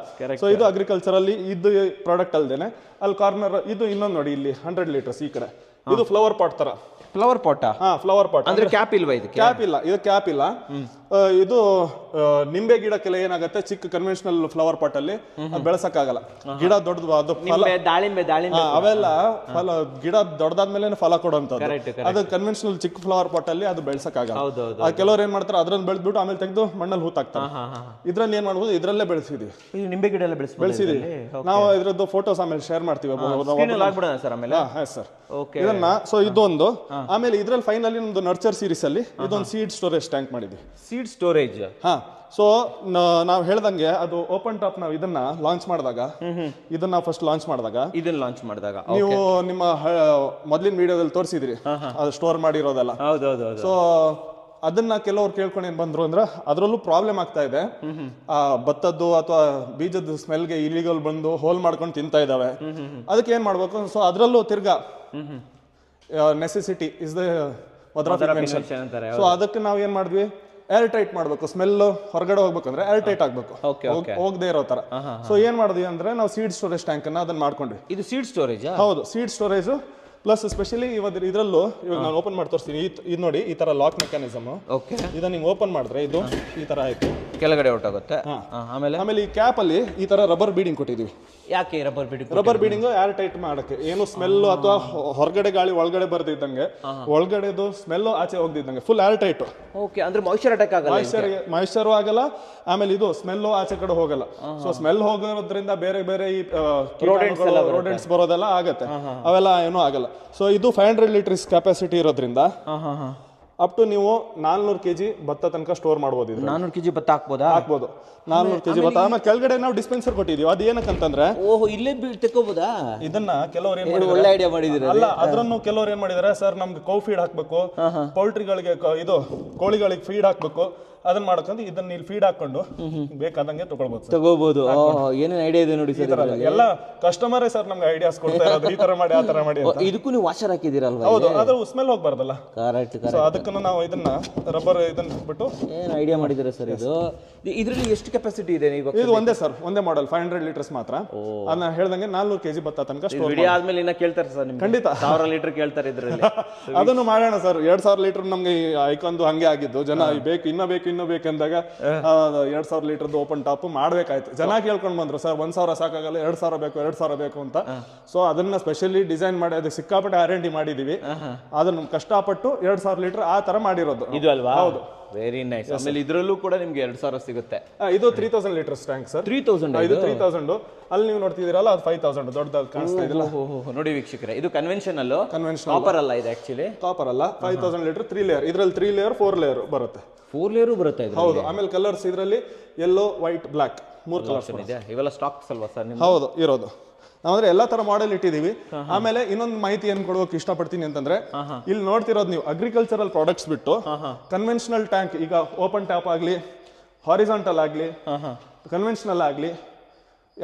ಸೊ ಇದು ಅಗ್ರಿಕಲ್ಚರ್ ಅಲ್ಲಿ ಇದು ಪ್ರಾಡಕ್ಟ್ ಅಲ್ದೇನೆ ಅಲ್ಲಿ ಕಾರ್ನರ್ ಇದು ಇನ್ನೊಂದು ನೋಡಿ, ಇಲ್ಲಿ 100 ಲೀಟರ್ಸ್ ಈ ಕಡೆ, ಇದು ಫ್ಲವರ್ ಪಾಟ್ ತರ. Flower pot? ಫ್ಲವರ್ ಪಾಟ್ ಅಂದ್ರೆ ಕ್ಯಾಪ್ ಇಲ್ವಾ? ಇದು ಕ್ಯಾಪ್ ಇಲ್ಲ, ಇದು ಕ್ಯಾಪ್ ಇಲ್ಲ. ಇದು ನಿಂಬೆ ಗಿಡಕ್ಕೆಲ್ಲ ಏನಾಗುತ್ತೆ, ಚಿಕ್ಕ ಕನ್ವೆನ್ಷನಲ್ ಫ್ಲವರ್ ಪಾಟ್ ಅಲ್ಲಿ ಬೆಳೆಸಕ್ಕಾಗಲ್ಲ. ಗಿಡ ದೊಡ್ಡದು, ಅದು ದಾಳಿಂಬೆ ಅವೆಲ್ಲ ಫಲ, ಗಿಡ ದೊಡ್ಡದಾದ್ಮೇಲೆ ಫಲ ಕೊಡುವಂತದ್ದು. ಅದು ಕನ್ವೆನ್ಷನಲ್ ಚಿಕ್ಕ ಫ್ಲವರ್ ಪಾಟ್ ಅಲ್ಲಿ ಅದು ಬೆಳೆಸಕ್ಕಾಗಲ್ಲ. ಕೆಲವ್ರು ಏನ್ ಮಾಡ್ತಾರೆ, ಅದ್ರಲ್ಲಿ ಬೆಳೆದ್ಬಿಟ್ಟು ಆಮೇಲೆ ತೆಗೆದು ಮಣ್ಣಲ್ಲಿ ಹೂತಾಕ್ತಾರೆ. ಇದ್ರಲ್ಲಿ ಏನ್ ಮಾಡ್ಬೋದು, ಇದ್ರಲ್ಲೇ ಬೆಳೆಸಿದೀವಿ. ನಿಂಬೆ ಗಿಡ ಎಲ್ಲ ಬೆಳೆಸಿದೀವಿ ನಾವು. ಇದ್ರದ್ದು ಫೋಟೋಸ್ ಆಮೇಲೆ ಶೇರ್ ಮಾಡ್ತೀವಿ ಸರ್ ಇದನ್ನ. ಸೊ ಇದೊಂದು. ಆಮೇಲೆ ಇದ್ರಲ್ಲಿ ಫೈನಲಿ ನಮ್ದು ನರ್ಚರ್ ಸೀರೀಸ್ ಅಲ್ಲಿ ಇದೊಂದು ಸೀಡ್ ಸ್ಟೋರೇಜ್ ಟ್ಯಾಂಕ್ ಮಾಡಿದ್ವಿ. Seed storage? ಸೊ ನಾವು ಹೇಳ್ದಂಗೆ ಅದು ಓಪನ್ ಟಾಪ್ ನಾವು ಇದನ್ನ ಲಾಂಚ್ ಮಾಡಿದಾಗ, ಇದನ್ನ ಫಸ್ಟ್ ಲಾಂಚ್ ಮಾಡಿದಾಗ ನೀವು ನಿಮ್ಮ ಮೊದಲಿನ ವಿಡಿಯೋದಲ್ಲಿ ತೋರಿಸಿದ್ರಿ ಅದು ಸ್ಟೋರ್ ಮಾಡಿರೋದೆಲ್ಲ. ಸೊ ಅದನ್ನ ಕೆಲವ್ರು ಕೇಳ್ಕೊಂಡು ಏನ್ ಬಂದ್ರು ಅಂದ್ರೆ ಅದ್ರಲ್ಲೂ ಪ್ರಾಬ್ಲಮ್ ಆಗ್ತಾ ಇದೆ. ಆ ಭತ್ತದ್ದು ಅಥವಾ ಬೀಜದ ಸ್ಮೆಲ್ಗೆ ಇಲಿಗಳು ಬಂದು ಹೋಲ್ ಮಾಡ್ಕೊಂಡು ತಿಂತಾ ಇದಾವೆ. ಅದಕ್ಕೆ ಏನ್ ಮಾಡ್ಬೇಕು, ಸೊ ಅದ್ರಲ್ಲೂ ತಿರ್ಗಾ necessity is the mother of invention. So ಅದಕ್ಕೆ ನಾವ್ ಏನ್ ಮಾಡಿದ್ವಿ, ಏರ್ ಟೈಟ್ ಮಾಡ್ಬೇಕು. ಸ್ಮೆಲ್ ಹೊರಗಡೆ ಹೋಗ್ಬೇಕಂದ್ರೆ ಏರ್ ಟೈಟ್ ಆಗ್ಬೇಕು, ಹೋಗದೆ ಇರೋ ತರ. ಸೊ ಏನ್ ಮಾಡಿದ್ವಿ ಅಂದ್ರೆ ನಾವು ಸೀಡ್ ಸ್ಟೋರೇಜ್ ಟ್ಯಾಂಕ್ ಅನ್ನ ಅದನ್ನ ಮಾಡ್ಕೊಂಡ್ವಿ. ಇದು ಸೀಡ್ ಸ್ಟೋರೇಜ್? ಹೌದು, ಸೀಡ್ ಸ್ಟೋರೇಜ್ ಪ್ಲಸ್ ಸ್ಪೆಷಲಿ ಇದ್ರಲ್ಲೂ ಇವಾಗ ನಾನು ಓಪನ್ ಮಾಡಿ ತೋರಿಸ್ತೀನಿ. ಇದು ನೋಡಿ, ಈ ತರ ಲಾಕ್ ಮೆಕ್ಯಾನಿಸಮ್. ಇದನ್ನ ನೀವು ಓಪನ್ ಮಾಡಿದ್ರೆ ಇದು ಈ ತರ ಆಯ್ತು, ಕೆಳಗಡೆ ಹೊರಟೋಗುತ್ತೆ. ಆಮೇಲೆ ಈ ಕ್ಯಾಪ್ ಅಲ್ಲಿ ಈ ತರ ರಬ್ಬರ್ ಬೀಡಿಂಗ್ ಕೊಟ್ಟಿದೀವಿ. ಯಾಕೆ rubber beading? Rubber beading air tight ಮಾಡಕ್ಕೆ, ಏನು ಸ್ಮೆಲ್ ಅಥವಾ ಹೊರಗಡೆ ಗಾಳಿ ಒಳಗಡೆ ಬರ್ದಿದ್ದಂಗೆ, ಒಳಗಡೆದು ಸ್ಮೆಲ್ ಆಚೆ ಹೋಗ್ದಿದ್ದಂಗೆ ಫುಲ್ ಏರ್ ಟೈಟ್. ಓಕೆ, ಅಂದ್ರೆ ಮಾಯಿಶ್ಚರ್ ಅಟ್ಯಾಕ್ ಆಗಲ್ಲ, ಮಾಯಿಶ್ಚರ್ ಆಗಲ್ಲ. ಆಮೇಲೆ ಇದು ಸ್ಮೆಲ್ ಆಚೆ ಕಡೆ ಹೋಗಲ್ಲ. ಸೊ ಸ್ಮೆಲ್ ಹೋಗೋದ್ರಿಂದ ಬೇರೆ ಬೇರೆ ಈ ರೋಡೆಂಟ್ಸ್ ಬರೋದೆಲ್ಲ ಆಗತ್ತೆ, ಅವೆಲ್ಲ ಏನೂ ಆಗಲ್ಲ. ಸೊ ಇದು 500 ಲೀಟರ್ಸ್ ಕೆಪಾಸಿಟಿ ಇರೋದ್ರಿಂದ ಅಪ್ ಟು ನೀವು 400 kg ಭತ್ತ ತನಕ ಸ್ಟೋರ್ ಮಾಡ್ಬೋದು. 400 kg ಭತ್ತ ಹಾಕ್ಬೋದು. 400 kg ಭತ್ತ. ಆಮೇಲೆ ಕೆಳಗಡೆ ನಾವು ಡಿಸ್ಪೆನ್ಸರ್ ಕೊಟ್ಟಿದೀವಿ. ಅದು ಏನಕ್ಕಂತಂದ್ರೆ, ಓಹೋ, ಇಲ್ಲೇ ತಗೋಬೋದಾ? ಇದನ್ನ ಕೆಲವರು ಏನ್ ಮಾಡಿದ್ರು, ಒಳ್ಳೆ ಐಡಿಯಾ ಮಾಡಿದ್ರು. ಅಲ್ಲ, ಅದ್ರನ್ನು ಕೆಲವರು ಏನ್ ಮಾಡಿದಾರೆ, ಸರ್ ನಮ್ಗೆ ಕೌ ಫೀಡ್ ಹಾಕ್ಬೇಕು, ಪೌಲ್ಟ್ರಿಗಳಿಗೆ ಇದು ಕೋಳಿಗಳಿಗೆ ಫೀಡ್ ಹಾಕ್ಬೇಕು, ಅದನ್ನ ಮಾಡ್ಕೊಂಡು ಇದನ್ನ ಇಲ್ಲಿ ಫೀಡ್ ಹಾಕೊಂಡು ಬೇಕಾದಂಗೆ ತಗೋಬಹುದು. ಏನೇನ್ ಐಡಿಯಾ ಇದೆ ನೋಡಿ ಸರ್. ಎಲ್ಲ ಕಸ್ಟಮರೇ ಸರ್ ನಮ್ಗೆ ಐಡಿಯಾಸ್ ಕೊಡ್ತಾ ಇರೋದು, ಈ ತರ ಮಾಡಿ ಆ ತರ ಮಾಡಿ. ಇದಕ್ಕೂ ನೀವು ವಾಷರ್ ಹಾಕಿದಿರಲ್ವಾ? ಹೌದು, ಅದು ಸ್ಮೆಲ್ ಹೋಗ್ಬಾರ್ದಲ್ಲ. ಕರೆಕ್ಟ್. ಸೊ ಅದಕ್ಕೂ ನಾವು ಇದನ್ನ ರಬ್ಬರ್ ಇದನ್ನ ಬಿಟ್ಟು ಏನ್ ಐಡಿಯಾ ಮಾಡಿದಿರ ಸರ್ ಇದು? ಇದರಲ್ಲಿ ಎಷ್ಟು ಕೆಪಾಸಿಟಿ ಇದೆ? ಇದು ಒಂದೇ ಸರ್, ಒಂದೇ ಮಾಡೆಲ್ 500 ಲೀಟರ್ಸ್ ಮಾತ್ರ. ಅದನ್ನ ಹೇಳ್ದಂಗೆ 400 kg ಭತ್ತ ತನಕ ಸ್ಟೋರ್ ವಿಡಿಯೋ ಆದ್ಮೇಲೆ ಇನ್ನ ಕೇಳ್ತಾರೆ ಸರ್ ನಿಮ್ಗೆ, ಖಂಡಿತ 1000 ಲೀಟರ್ ಕೇಳ್ತಾರೆ ಇದ್ರಲ್ಲಿ. ಅದನ್ನು ಮಾಡೋಣ ಸರ್. 2000 ಲೀಟರ್ ನಮ್ಗೆ ಐಕಾನ್ದು ಹಂಗೆ ಆಗಿದ್ದು. ಜನ ಇನ್ನ ಬೇಕಂದಾಗ 2000 ಲೀಟರ್ದು ಓಪನ್ ಟಾಪ್ ಮಾಡ್ಬೇಕಾಯ್ತು. ಜನ ಕೇಳ್ಕೊಂಡ್ ಬಂದ್ರು, ಸರ್ 1000 ಸಾಕಾಗಲ್ಲ, 2000 ಬೇಕು ಅಂತ. ಸೊ ಅದನ್ನ ಸ್ಪೆಷಲಿ ಡಿಸೈನ್ ಮಾಡಿ ಅದಕ್ಕೆ ಸಿಕ್ಕಾಪಟ್ಟೆ R&D ಮಾಡಿದೀವಿ. ಅದನ್ನ ಕಷ್ಟಪಟ್ಟು 2000 ಲೀಟರ್ ಆ ತರ ಮಾಡಿರೋದು ಇದು ಅಲ್ವಾ? ಹೌದು, ವೆರಿ ನೈಸ್. ಆಮೇಲೆ ಇದರಲ್ಲೂ ಕೂಡ ನಿಮ್ಗೆ 2000 ಸಿಗುತ್ತೆ. ಇದು 3000 ಲೀಟರ್ಸ್ ಟ್ಯಾಂಕ್ ಸರ್. 3000? ಇದು 3000. ಅಲ್ಲಿ ನೀವು ನೋಡ್ತಿದ್ದೀರಲ್ಲ, ಅದು 5000 ದೊಡ್ಡದಾಗಿ ಕಾಣಿಸ್ತಾ ಇದೆಯಲ್ಲ. ನೋಡಿ ವೀಕ್ಷಕರೇ, ಇದು ಕನ್ವೆನ್ಷನಲ್ ಕಾಪರ್ ಅಲ್ಲ, ಇದು ಆಕ್ಚುಲಿ ಕಾಪರ್ ಅಲ್ಲ. 5000 ಲೀಟರ್ 3 ಲೇಯರ್. ಇದ್ರಲ್ಲಿ 3 ಲೇಯರ್ 4 ಲೇಯರ್ ಬರುತ್ತೆ. 4 ಲೇಯರ್ ಬರುತ್ತೆ. ಹೌದು. ಆಮೇಲೆ ಕಲರ್ಸ್ ಇದರಲ್ಲಿ ಯೆಲ್ಲೋ, ವೈಟ್, ಬ್ಲಾಕ್ 3 ಕಲರ್ಸ್ ಇದೆ. ಇವೆಲ್ಲ ಸ್ಟಾಕ್ಸ್ ಅಲ್ವಾ ಸರ್? ಹೌದು, ಇರೋದು. ನಾವಂದ್ರೆ ಎಲ್ಲಾ ತರ ಮಾಡೆಲ್ ಇಟ್ಟಿದೀವಿ. ಆಮೇಲೆ ಇನ್ನೊಂದು ಮಾಹಿತಿ ಏನ್ ಕೊಡೋಕೆ ಇಷ್ಟಪಡ್ತೀನಿ ಅಂತಂದ್ರೆ, ಇಲ್ಲಿ ನೋಡ್ತಿರೋದು ನೀವು ಅಗ್ರಿಕಲ್ಚರಲ್ ಪ್ರಾಡಕ್ಟ್ಸ್ ಬಿಟ್ಟು ಕನ್ವೆನ್ಷನಲ್ ಟ್ಯಾಂಕ್, ಈಗ ಓಪನ್ ಟ್ಯಾಪ್ ಆಗ್ಲಿ, ಹಾರಿಜಾಂಟಲ್ ಆಗ್ಲಿ, ಕನ್ವೆನ್ಷನಲ್ ಆಗ್ಲಿ,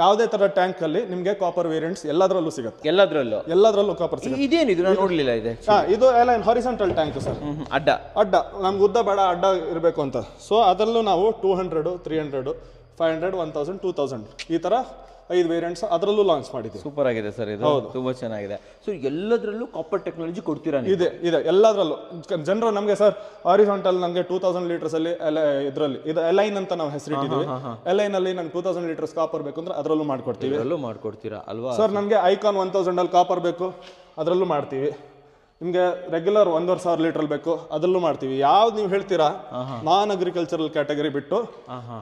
ಯಾವುದೇ ತರ ಟ್ಯಾಂಕ್ ಅಲ್ಲಿ ನಿಮ್ಗೆ ಕಾಪರ್ ವೇರಿಯಂಟ್ಸ್ ಎಲ್ಲದರಲ್ಲೂ ಸಿಗುತ್ತೆ. ಎಲ್ಲದರಲ್ಲೂ ಕಾಪರ್ ಸಿಗುತ್ತೆ. ಇದೇನಿದು ನಾನು ನೋಡ್ಲಿಲ್ಲ. ಇದು ಎಲ್ಲ ಹಾರಿಜಾಂಟಲ್ ಟ್ಯಾಂಕ್ ಸರ್. ಅಡ್ಡ ನಮ್ಗೆ ಉದ್ದ ಬೇಡ, ಅಡ್ಡ ಇರಬೇಕು ಅಂತ. ಸೊ ಅದರಲ್ಲೂ ನಾವು 200, 300, 500, 1000, 2000 ಈ ತರ 5 ವೇರಿಯಂಟ್ಸ್ ಅದರಲ್ಲೂ ಲಾಂಚ್ ಮಾಡಿದ್ದೀವಿ. ಸೂಪರ್ ಆಗಿದೆ ಸರ್ ಇದು, ತುಂಬಾ ಚೆನ್ನಾಗಿದೆ. ಸೊ ಎಲ್ಲದರಲ್ಲೂ ಕಾಪರ್ ಟೆಕ್ನಾಲಜಿ ಕೊಡ್ತೀರಾ? ಇದೆ ಎಲ್ಲದರಲ್ಲೂ. ಜನರು ನಮಗೆ ಸರ್ ಹಾರಿಜಾಂಟಲ್ ನಮಗೆ 2000 ಲೀಟರ್ಸ್ ಅಲ್ಲಿ ಇದರಲ್ಲಿ ಇದು ಎಲೈನ್ ಅಂತ ನಾವು ಹೆಸರಿಟ್ಟಿದ್ದೀವಿ. ಎಲೈನ್ ಅಲ್ಲಿ ನಂಗೆ 2000 ಲೀಟರ್ಸ್ ಕಾಪರ್ ಬೇಕು ಅಂದ್ರೆ ಅದರಲ್ಲೂ ಮಾಡ್ಕೊಡ್ತೀರಾ ಅಲ್ವಾ ಸರ್? ನಮಗೆ ಐಕಾನ್ 1000 ಅಲ್ಲಿ ಕಾಪರ್ ಬೇಕು, ಅದರಲ್ಲೂ ಮಾಡ್ತೀವಿ. ನಿಮ್ಗೆ ರೆಗ್ಯುಲರ್ 1500 ಲೀಟರ್ ಬೇಕು, ಅದರಲ್ಲೂ ಮಾಡ್ತೀವಿ. ಯಾವ್ದು ನೀವು ಹೇಳ್ತೀರಾ ನಾನ್ ಅಗ್ರಿಕಲ್ಚರಲ್ ಕ್ಯಾಟಗರಿ ಬಿಟ್ಟು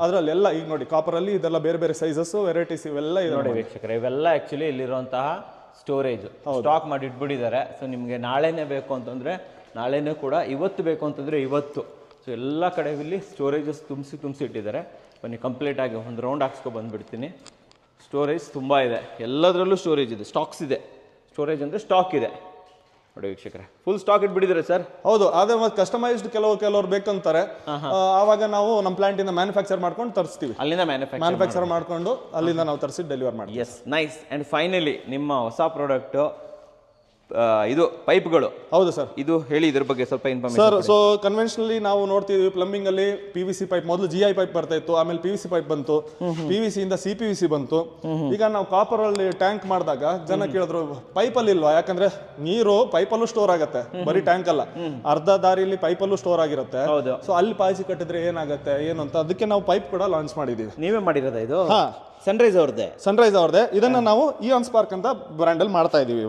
ಅದರಲ್ಲೆಲ್ಲ. ಈಗ ನೋಡಿ, ಕಾಪರ್ ಅಲ್ಲಿ ಇದೆಲ್ಲ ಬೇರೆ ಬೇರೆ ಸೈಜಸ್, ವೆರೈಟೀಸ್ ಇವೆಲ್ಲ ಇದೆ ನೋಡಿ ವೀಕ್ಷಕರೇ. ಇವೆಲ್ಲ ಆಕ್ಚುಲಿ ಇಲ್ಲಿರುವಂತಹ ಸ್ಟೋರೇಜ್ ಸ್ಟಾಕ್ ಮಾಡಿ ಇಟ್ಬಿಟ್ಟಿದ್ದಾರೆ. ಸೊ ನಿಮ್ಗೆ ನಾಳೆನೇ ಬೇಕು ಅಂತಂದ್ರೆ ನಾಳೆನೇ ಕೂಡ, ಇವತ್ತು ಬೇಕು ಅಂತಂದ್ರೆ ಇವತ್ತು. ಸೊ ಸೊ ಎಲ್ಲ ಕಡೆ ಇಲ್ಲಿ ಸ್ಟೋರೇಜಸ್ ತುಂಬಿಸಿ ಇಟ್ಟಿದ್ದಾರೆ. ಬನ್ನಿ ಕಂಪ್ಲೀಟ್ ಆಗಿ ಒಂದು ರೌಂಡ್ ಹಾಕ್ಸ್ಕೊ ಬಂದುಬಿಡ್ತೀನಿ. ಸ್ಟೋರೇಜ್ ತುಂಬ ಇದೆ, ಎಲ್ಲದರಲ್ಲೂ ಸ್ಟೋರೇಜ್ ಇದೆ, ಸ್ಟಾಕ್ಸ್ ಇದೆ. ಸ್ಟೋರೇಜ್ ಅಂದರೆ ಸ್ಟಾಕ್ ಇದೆ ನೋಡಿ ವೀಕ್ಷಕರೇ, ಫುಲ್ ಸ್ಟಾಕ್ ಇಟ್ಬಿಟ್ಟಿದ್ದಾರೆ ಸರ್. ಹೌದು, ಅದೇ ಮತ್ತೆ ಕಸ್ಟಮೈಸ್ಡ್ ಕೆಲವರು ಬೇಕಂತಾರೆ, ಆವಾಗ ನಾವು ನಮ್ಮ ಪ್ಲಾಂಟ್ ಇಂದ ಮ್ಯಾನುಫ್ಯಾಕ್ಚರ್ ಮಾಡ್ಕೊಂಡು ತರಿಸ್ತೀವಿ. ಅಲ್ಲಿಂದ ಮ್ಯಾನುಫ್ಯಾಕ್ಚರ್ ಮಾಡ್ಕೊಂಡು ಅಲ್ಲಿಂದ ನಾವು ತರಿಸಿ ಡೆಲಿವರ್ ಮಾಡ್ತೀವಿ. S, nice. ಅಂಡ್ ಫೈನಲಿ ನಿಮ್ಮ ಹೊಸ ಪ್ರಾಡಕ್ಟ್ ಇದು ಪೈಪ್ಗಳು. ಹೌದು ಸರ್, ಇದು ಹೇಳಿ ಇದ್ರ ಬಗ್ಗೆ ಸ್ವಲ್ಪ ಇನ್ಫಾರ್ಮೇಷನ್ ಸರ್. ಸೊ ಕನ್ವೆನ್ಷನಲಿ ನಾವು ನೋಡ್ತೀವಿ ಪ್ಲಂಬಿಂಗ್ ಅಲ್ಲಿ PVC ಪೈಪ್, ಮೊದಲು GI ಪೈಪ್ ಬರ್ತಾ ಇತ್ತು, ಆಮೇಲೆ PVC ಪೈಪ್ ಬಂತು, PVC ಇಂದ CPVC ಬಂತು. ಈಗ ನಾವು ಕಾಪರ್ ಅಲ್ಲಿ ಟ್ಯಾಂಕ್ ಮಾಡಿದಾಗ ಜನ ಕೇಳಿದ್ರು ಪೈಪ್ ಅಲ್ಲಿ ಇಲ್ವಾ, ಯಾಕಂದ್ರೆ ನೀರು ಪೈಪಲ್ಲೂ ಸ್ಟೋರ್ ಆಗುತ್ತೆ, ಬರೀ ಟ್ಯಾಂಕ್ ಅಲ್ಲ, ಅರ್ಧ ದಾರಿಲಿ ಪೈಪಲ್ಲೂ ಸ್ಟೋರ್ ಆಗಿರುತ್ತೆ. ಸೊ ಅಲ್ಲಿ ಪಾಯ್ಸಿ ಕಟ್ಟಿದ್ರೆ ಏನಾಗುತ್ತೆ ಏನು ಅಂತ, ಅದಕ್ಕೆ ನಾವು ಪೈಪ್ ಕೂಡ ಲಾಂಚ್ ಮಾಡಿದೀವಿ. ನೀವೇ ಮಾಡಿರೋದ ಇದು? ಹಾ, ಸನ್ರೈಸ್ ಅವ್ರದ್ದೇ. ಇದನ್ನ ನಾವು ಇಯಾನ್ ಸ್ಪಾರ್ಕ್ ಅಂತ ಬ್ರ್ಯಾಂಡ್ ಅಲ್ಲಿ ಮಾಡ್ತಾ ಇದೀವಿ.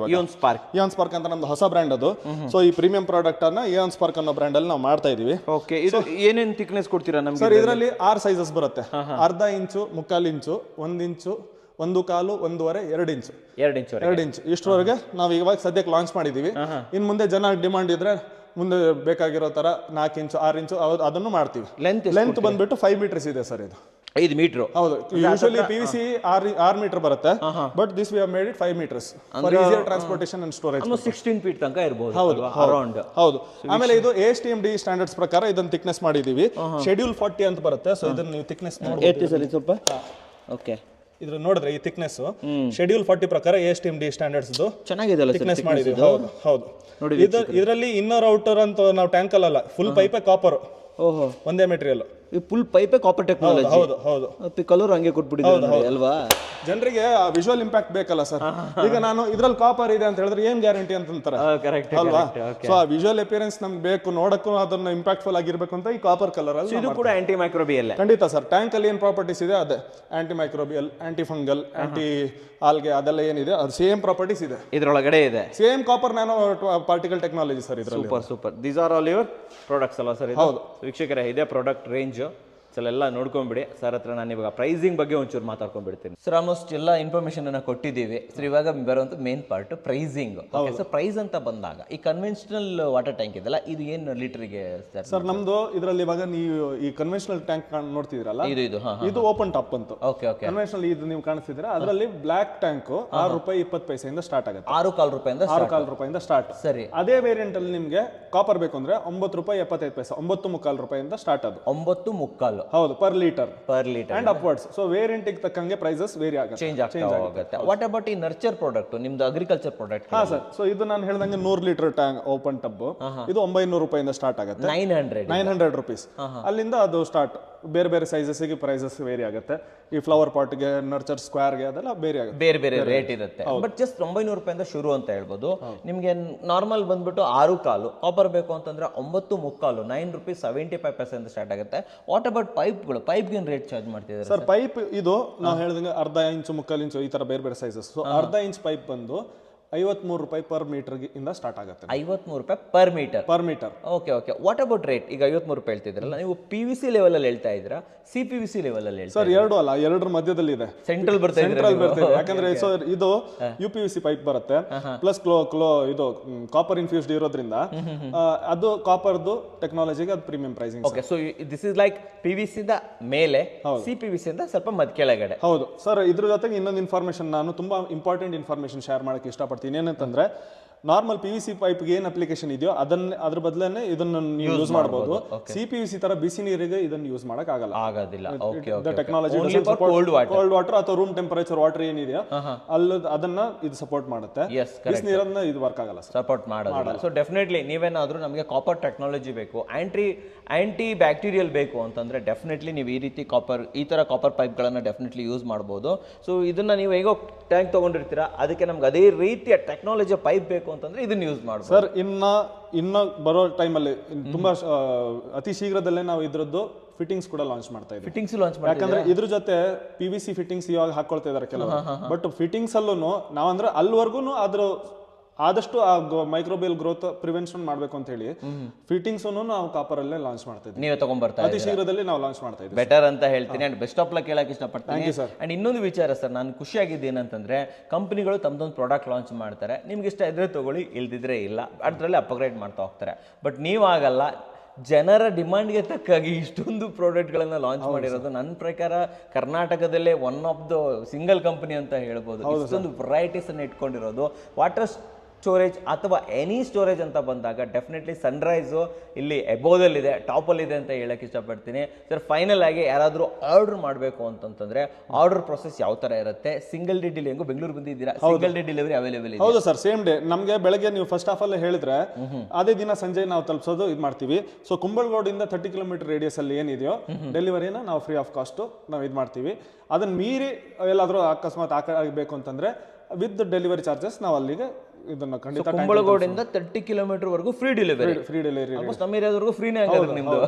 ಇಯಾನ್ ಸ್ಪಾರ್ಕ್ ಅಂತ ನಮ್ದು ಹೊಸ ಬ್ರ್ಯಾಂಡ್ ಅದು. ಸೊ ಈ ಪ್ರೀಮಿಯಂ ಪ್ರಾಡಕ್ಟ್ ಅನ್ನ ಇಯಾನ್ ಸ್ಪಾರ್ಕ್ ಅನ್ನೋ ಬ್ರ್ಯಾಂಡ್ ಅಲ್ಲಿ ನಾವು ಮಾಡ್ತಾ ಇದೀವಿ. ಓಕೆ, ಇದು ಏನೇನ್ ಥಿಕ್ನೆಸ್ ಕೊಡ್ತೀರಾ ನಮ್ಗೆ? ಸರ್ ಇದರಲ್ಲಿ 6 ಸೈಜಸ್ ಬರುತ್ತೆ. ಅರ್ಧ ಇಂಚು, 3/4 ಇಂಚು, 1 ಇಂಚು, 1.25, 1.5, 2 ಇಂಚು, 2 ಇಂಚು ಇಷ್ಟರವರೆಗೆ ನಾವು ಇವಾಗ ಸದ್ಯಕ್ಕೆ ಲಾಂಚ್ ಮಾಡಿದೀವಿ. ಇನ್ ಮುಂದೆ ಜನ ಡಿಮಾಂಡ್ ಇದ್ರೆ ಮುಂದೆ ಬೇಕಾಗಿರೋ ತರ 4 ಇಂಚು, 6 ಇಂಚು ಅದನ್ನು ಮಾಡ್ತೀವಿ. ಲೆಂತ್ ಬಂದ್ಬಿಟ್ಟು 5 ಮೀಟರ್ಸ್ ಇದೆ ಸರ್. ಇದು 5 ಮೀಟರ್. ಹೌದು, ಯೂಶಲಿ PVC 6 ಮೀಟರ್ ಬರುತ್ತೆ, but this we have made it 5 meters for easier transportation and storage. 16 feet ತನಕ ಇರಬಹುದು. ಹೌದು. ಆಮೇಲೆ ಇದು ASTM DE ಸ್ಟ್ಯಾಂಡರ್ಡ್ಸ್ ಪ್ರಕಾರ ಇದನ್ನ ಥಿಕ್ನೆಸ್ ಮಾಡಿದೀವಿ. ಶೆಡ್ಯೂಲ್ 40 ಅಂತ ಬರುತ್ತೆ. ಸೊ ಇದನ್ನ ನೀವು ಥಿಕ್ನೆಸ್ ನೋಡಿ ಸ್ವಲ್ಪ. ಓಕೆ, ಇದ್ರ ನೋಡಿದ್ರೆ ಈ ಥಿಕ್ನೆಸ್ ಶೆಡ್ಯೂಲ್ 40 ಪ್ರಕಾರ ASTM DE ಸ್ಟ್ಯಾಂಡರ್ಡ್ಸ್ ಚೆನ್ನಾಗಿದೆ ಥಿಕ್ನೆಸ್ ಮಾಡಿದೀವಿ. ಹೌದು. ಇದರಲ್ಲಿ ಇನ್ನರ್ ಔಟರ್ ಅಂತ ನಾವು ಟ್ಯಾಂಕ್ ಅಲ್ಲ, ಫುಲ್ ಪೈಪ್ ಕಾಪರ್. ಓಹೋ, ಒಂದೇ ಮೆಟೀರಿಯಲ್. ಫುಲ್ ಪೈಪೇ ಕಾಪರ್ ಟೆಕ್ನಾಲಜಿ. ಹೌದು. ಕಲರ್ ಹಂಗೆ ಕೊಟ್ಬಿಟ್ಟಿದ್ದಾರೆ ಅಲ್ವಾ? ಜನರಿಗೆ ವಿಜುವಲ್ ಇಂಪ್ಯಾಕ್ಟ್ ಬೇಕಲ್ಲ ಸರ್. ಈಗ ನಾನು ಇದ್ರಲ್ಲಿ ಕಾಪರ್ ಇದೆ ಅಂತ ಹೇಳಿದ್ರೆ ಏನ್ ಗ್ಯಾರಂಟಿ ಅಂತಾರೆ ಅಲ್ವಾ? ಸೊ ಆ ವಿಜುವಲ್ ಅಪಿಯರೆನ್ಸ್ ನಮ್ಗೆ ಬೇಕು, ನೋಡಕ್ಕೂ ಅದನ್ನ ಇಂಪ್ಯಾಕ್ಟ್ಫುಲ್ ಆಗಿರ್ಬೇಕು ಅಂತ ಈ ಕಾಪರ್ ಕಲರ್ ಅಲ್ಲಿ. ಇದು ಕೂಡ ಆಂಟಿ ಮೈಕ್ರೋಬಿಯಲ್. ಖಂಡಿತ ಸರ್. ಟ್ಯಾಂಕ್ ಅಲ್ಲಿ ಏನ್ ಪ್ರಾಪರ್ಟೀಸ್ ಇದೆ ಅದೇ anti microbial, anti fungal, anti algae, ಅದೆಲ್ಲ ಏನಿದೆ ಅದು ಸೇಮ್ ಪ್ರಾಪರ್ಟೀಸ್ ಇದೆ ಇದ್ರೊಳಗಡೆ ಇದೆ. Same copper nano particle technology sir ಇದರಲ್ಲಿ. Super. These are all your products ಅಲ್ಲ ಸರ್? ಹೌದು ವೀಕ್ಷಕರೇ, ಇದೇ ಪ್ರಾಡಕ್ಟ್ ರೇಂಜ್ ಎಲ್ಲ ನೋಡ್ಕೊಂಡ್ಬಿಡಿ. ಸರ್ ಹತ್ರ ನಾನು ಇವಾಗ ಪ್ರೈಸಿಂಗ್ ಬಗ್ಗೆ ಒಂಚೂರು ಮಾತಾಡ್ಕೊಂಡ್ಬಿಡ್ತೀನಿ. ಸರ್ ಆಲ್ಮೋಸ್ಟ್ ಎಲ್ಲ ಇನ್ಫಾರ್ಮೇಶನ್ ಅನ್ನ ಕೊಟ್ಟಿದ್ದೀವಿ. ಸರ್ ಇವಾಗ ಬರುವಂತ main part pricing. Sir price ಅಂತ ಬಂದಾಗ ಈ ಕನ್ವೆನ್ಷನಲ್ ವಾಟರ್ ಟ್ಯಾಂಕ್ ಇದೆಲ್ಲ, ಇದು ಏನು ಲೀಟರ್ಗೆ ಸರ್? ನಮ್ದು ಇದರಲ್ಲಿ ಇವಾಗ ನೀವು ಈ ಕನ್ವೆನ್ಷನಲ್ ಟ್ಯಾಂಕ್ ನೋಡ್ತಿದ್ರಲ್ಲ, ಇದು ಓಪನ್ ಟಾಪ್ ಅಂತ. ಕನ್ವೆನ್ಷನಲ್ ಇದು ನೀವು ಕಾಣಿಸ್ತಿದ್ದೀರಾ, ಅದರಲ್ಲಿ ಬ್ಲಾಕ್ ಟ್ಯಾಂಕ್ ₹6.20 ಇಂದ ಸ್ಟಾರ್ಟ್ ಆಗುತ್ತೆ. ₹6.25 ಸ್ಟಾರ್ಟ್. ಸರಿ. ಅದೇ ವೇರಿಯಂಟ್ ಅಲ್ಲಿ ನಿಮ್ಗೆ ಕಾಪರ್ ಬೇಕು ಅಂದ್ರೆ ₹9.75, ₹9.25 ಸ್ಟಾರ್ಟ್. ಅದು 9.25. ಹೌದು, per litre and upwards. So variant ತಕ್ಕಂಗೆ ಪ್ರೈಸಸ್ ವೇರಿ ಆಗುತ್ತೆ, ಚೇಂಜ್ ಆಗ್ತಾ ಹೋಗುತ್ತೆ. ವಾಟ್ ಅಬೌಟ್ ಈ ನರ್ಚರ್ ಪ್ರಾಡಕ್ಟ್, ನಿಮ್ದು ಅಗ್ರಿಕಲ್ಚರ್ ಪ್ರಾಡಕ್ಟ್? ಹಾ ಸರ್. ಸೊ ಇದು ನಾನು ಹೇಳ್ದಂಗೆ 100 ಲೀಟರ್ ಟ್ಯಾಂಕ್ ಓಪನ್ ಟಬ್, ಇದು ₹900 ಸ್ಟಾರ್ಟ್ ಆಗುತ್ತೆ. 900 rupees. ಅಲ್ಲಿಂದ ಅದು ಸ್ಟಾರ್ಟ್. ಬೇರೆ ಬೇರೆ ಸೈಜಸ್ ಗೆ ಪ್ರೈಸಸ್ ವೇರಿ ಆಗುತ್ತೆ. ಈ ಫ್ಲವರ್ ಪಾಟ್ ಗೆ, ನರ್ಚರ್ ಸ್ಕ್ವೇರ್ ಗೆ ಅದೆಲ್ಲ ಬೇರೆ ಆಗುತ್ತೆ, ಬೇರೆ ರೇಟ್ ಇರುತ್ತೆ. ಬಟ್ ಜಸ್ಟ್ ₹900 ಶುರು ಅಂತ ಹೇಳ್ಬೋದು. ನಿಮ್ಗೆ ನಾರ್ಮಲ್ ಬಂದ್ಬಿಟ್ಟು 6.25 ಕಾಪರ್ ಬೇಕು ಅಂತಂದ್ರೆ 9.25, ₹9.75 ಸ್ಟಾರ್ಟ್ ಆಗುತ್ತೆ. ವಾಟ್ ಅಬೌಟ್ ಪೈಪ್ಗಳು? ಪೈಪ್ ಏನು ರೇಟ್ ಚಾರ್ಜ್ ಮಾಡ್ತಿದ್ದಾರೆ ಸರ್? ಪೈಪ್ ಇದು ನಾವು ಹೇಳಿದಂಗೆ ಅರ್ಧ ಇಂಚು, 3/4 ಇಂಚು, ಈ ತರ ಬೇರೆ ಬೇರೆ ಸೈಜಸ್. ಸೊ ಅರ್ಧ ಇಂಚ್ ಪೈಪ್ ಬಂದು ₹53 ಪರ್ ಮೀಟರ್ ಇಂದ ಸ್ಟಾರ್ಟ್ ಆಗುತ್ತೆ. ₹53 per meter. Okay. What about rate? ಈಗ ₹53 ಹೇಳ್ತಿದ್ರಲ್ಲ, ನೀವು PVC ಲೆವೆಲ್ ಅಲ್ಲಿ ಹೇಳ್ತಾ ಇದ್ದೀರಾ, CPVC ಲೆವೆಲ್ ಅಲ್ಲಿ ಹೇಳ್ತಾ? ಸರ್ ಎರಡು ಅಲ್ಲ, ಎರಡರ ಮಧ್ಯದಲ್ಲಿ ಇದೆ. ಸೆಂಟ್ರಲ್ ಬರ್ತಾ ಇದೆ. ಯಾಕಂದ್ರೆ ಸರ್ ಇದು UPVC ಪೈಪ್ ಬರುತ್ತೆ, ಪ್ಲಸ್ ಇದು ಕಾಪರ್ ಇನ್ಫ್ಯೂಸ್ಡ್ ಇರೋದ್ರಿಂದ ಅದು ಕಾಪರ್ದು ಟೆಕ್ನಾಲಜಿಗೆ ಅದು premium pricing. Okay, so this is like PVC ಇಂದ ಮೇಲೆ, CPVC ಇಂದ ಸ್ವಲ್ಪ ಕೆಳಗಡೆ. ಹೌದು ಸರ್. ಇದ್ರ ಜೊತೆಗೆ ಇನ್ನೊಂದು ಇನ್ಫಾರ್ಮೇಶನ್, ನಾನು ತುಂಬಾ ಇಂಪಾರ್ಟೆಂಟ್ ಇನ್ಫಾರ್ಮೇಶನ್ ಶೇರ್ ಮಾಡಕ್ಕೆ ಇಷ್ಟಪಡ್ತೀನಿ. ಏನಂತಂದ್ರೆ, ನಾರ್ಮಲ್ PVC ಪೈಪ್ಗೆ ಏನ್ ಅಪ್ಲಿಕೇಶನ್ ಇದೆಯೋ ಅದ್ರ ಬದಲೇ ಇದನ್ನ ನೀವು ಯೂಸ್ ಮಾಡಬಹುದು. CPVC ತರ ಬಿಸಿ ನೀರಿಗೆ ಇದನ್ನ ಯೂಸ್ ಮಾಡಕ್ ಆಗೋದಿಲ್ಲ. ಟೆಕ್ನಾಲಜಿ ಕೋಲ್ಡ್ ವಾಟರ್ ಅಥವಾ ರೂಮ್ ಟೆಂಪರೇಚರ್ ವಾಟರ್ ಏನಿದೆಯೋ ಅದನ್ನ ಇದು ಸಪೋರ್ಟ್ ಮಾಡುತ್ತೆ. ಬಿಸಿ ನೀರನ್ನ ಇದು ವರ್ಕ್ ಆಗಲ್ಲ, ಸಪೋರ್ಟ್ ಮಾಡೋದಿಲ್ಲ. ಸೊ ಡೆಫಿನೆಟ್ಲಿ ನೀವೇನಾದ್ರೂ ನಮಗೆ ಕಾಪರ್ ಟೆಕ್ನಾಲಜಿ ಬೇಕು, ಆಂಟಿ ಬ್ಯಾಕ್ಟೀರಿಯಲ್ ಬೇಕು ಅಂತಂದ್ರೆ ಡೆಫಿನೆಟ್ಲಿ ನೀವು ಈ ತರ ಕಾಪರ್ ಪೈಪ್ಗಳನ್ನ ಡೆಫಿನೆಟ್ಲಿ ಯೂಸ್ ಮಾಡಬಹುದು. ಸೊ ಇದನ್ನ ನೀವು ಹೇಗೋ ಟ್ಯಾಂಕ್ ತಗೊಂಡಿರ್ತೀರಾ, ಅದಕ್ಕೆ ನಮ್ಗೆ ಅದೇ ರೀತಿಯ ಟೆಕ್ನಾಲಜಿ ಪೈಪ್ ಬೇಕು ಅಂತಂದ್ರೆ ಇದನ್ನ ಯೂಸ್ ಮಾಡಬಹುದು. ಸರ್ ಇನ್ನ ಬರೋ ಟೈಮಲ್ಲಿ ತುಂಬಾ ಅತಿ ಶೀಘ್ರದಲ್ಲೇ ನಾವು ಇದ್ರದ್ದು ಫಿಟ್ಟಿಂಗ್ಸ್ ಕೂಡ ಲಾಂಚ್ ಮಾಡ್ತಾ ಇದ್ದೀವಿ. ಯಾಕಂದ್ರೆ ಇದ್ರ ಜೊತೆ PVC ಫಿಟ್ಟಿಂಗ್ಸ್ ಇವಾಗ ಹಾಕೊಳ್ತಾ ಇದಾರೆ ಕೆಲವು. ಬಟ್ ಫಿಟ್ಟಿಂಗ್ಸ್ ಅಲ್ಲೂ ನಾವಂದ್ರೆ ಅಲ್ಲಿವರೆಗೂ ಅದ್ರ ಆದಷ್ಟು ಆ ಮೈಕ್ರೋಬಿಯಲ್ ಗ್ರೋತ್ ಪ್ರಿವೆನ್ಷನ್ ಮಾಡಬೇಕು ಅಂತ ಹೇಳಿ ಫಿಟ್ಟಿಂಗ್ಸ್ ನಾವು ಕಾಪರ್ ಅಲ್ಲೇ ಲಾಂಚ್ ಮಾಡ್ತಾ ಇದ್ದೀವಿ. ನೀವೇ ತಗೊಂಡ್ಬರ್ತಾ ಅತಿ ಶೀಘ್ರದಲ್ಲಿ ನಾವು ಲಾಂಚ್ ಮಾಡ್ತಾ ಇದ್ದೀವಿ. ಬೆಟರ್ ಅಂತ ಹೇಳ್ತೀನಿ. ಅಂಡ್ ಬೆಸ್ಟ್ ಆಫ್ ಲಕ್ ಹೇಳಕ್ ಇಷ್ಟಪಡ್ತೀನಿ. ಅಂಡ್ ಇನ್ನೊಂದು ವಿಚಾರ ಸರ್, ನಾನು ಖುಷಿಯಾಗಿದ್ದು ಏನಂತಂದ್ರೆ, ಕಂಪನಿಗಳು ತಮ್ಮದೊಂದು ಪ್ರಾಡಕ್ಟ್ ಲಾಂಚ್ ಮಾಡ್ತಾರೆ, ನಿಮ್ಗೆ ಇಷ್ಟ ಇದ್ರೆ ತಗೊಳ್ಳಿ, ಇಲ್ದಿದ್ರೆ ಇಲ್ಲ, ಅದರಲ್ಲಿ ಅಪ್ಗ್ರೇಡ್ ಮಾಡ್ತಾ ಹೋಗ್ತಾರೆ. ಬಟ್ ನೀವಾಗಲ್ಲ, ಜನರ ಡಿಮಾಂಡ್ಗೆ ತಕ್ಕಾಗಿ ಇಷ್ಟೊಂದು ಪ್ರಾಡಕ್ಟ್ಗಳನ್ನ ಲಾಂಚ್ ಮಾಡಿರೋದು ನನ್ನ ಪ್ರಕಾರ ಕರ್ನಾಟಕದಲ್ಲೇ one of the single company ಅಂತ ಹೇಳ್ಬೋದು. ಇಷ್ಟೊಂದು ವೆರೈಟೀಸ್ ಅನ್ನು ಇಟ್ಕೊಂಡಿರೋದು. ವಾಟರ್ ಸ್ಟೋರೇಜ್ ಅಥವಾ ಎನಿ ಸ್ಟೋರೇಜ್ ಅಂತ ಬಂದಾಗ ಡೆಫಿನೆಟ್ಲಿ ಸನ್ರೈಸು ಇಲ್ಲಿ ಎಬೋದಲ್ಲಿದೆ, ಟಾಪಲ್ಲಿದೆ ಅಂತ ಹೇಳಕ್ಕೆ ಇಷ್ಟಪಡ್ತೀನಿ. ಸರ್ ಫೈನಲ್ ಆಗಿ ಯಾರಾದರೂ ಆರ್ಡರ್ ಮಾಡಬೇಕು ಅಂತಂತಂದ್ರೆ ಆರ್ಡರ್ ಪ್ರೊಸೆಸ್ ಯಾವ ಥರ ಇರುತ್ತೆ? ಸಿಂಗಲ್ ಡೇ ಡೆಲಿವರಿ, ಹೆಂಗೋ ಬೆಂಗಳೂರು ಬಂದಿದ್ದೀರಾ, ಸಿಂಗಲ್ ಡೇ ಡೆಲಿವರಿ ಅವೈಲೇಬಲ್ ಇದೆ? ಹೌದು ಸರ್, ಸೇಮ್ ಡೇ. ನಮಗೆ ಬೆಳಗ್ಗೆ ನೀವು ಫಸ್ಟ್ ಹಾಫ್ ಅಲ್ಲೇ ಹೇಳಿದ್ರೆ ಅದೇ ದಿನ ಸಂಜೆ ನಾವು ತಲುಪಿಸೋದು ಇದು ಮಾಡ್ತೀವಿ. ಸೊ ಕುಂಬಳಗೋಡಿಂದ 30 ಕಿಲೋಮೀಟರ್ ರೇಡಿಯಸ್ ಅಲ್ಲಿ ಏನಿದೆಯೋ ಡೆಲಿವರಿನ ನಾವು ಫ್ರೀ ಆಫ್ ಕಾಸ್ಟ್ ನಾವು ಇದು ಮಾಡ್ತೀವಿ. ಅದನ್ನ ಮೀರಿ ಎಲ್ಲಾದರೂ ಅಕಸ್ಮಾತ್ ಆಗಬೇಕು ಅಂತಂದ್ರೆ ವಿತ್ ಡೆಲಿವರಿ ಚಾರ್ಜಸ್ ನಾವು ಅಲ್ಲಿಗೆ ಇದನ್ನ ಖಂಡಿತ ಕುಂಬಳಗೋಡಿಂದ 30 ಕಿಲೋಮೀಟರ್ ವರೆಗೂ ಫ್ರೀ ಡೆಲಿವರಿ. ಆಲ್ಮೋಸ್ಟ್ ನಮ್ಮ ಏರಿಯಾದವರೆಗೂ ಫ್ರೀನೇ ಆಗೋದು ನಿಮ್ದು.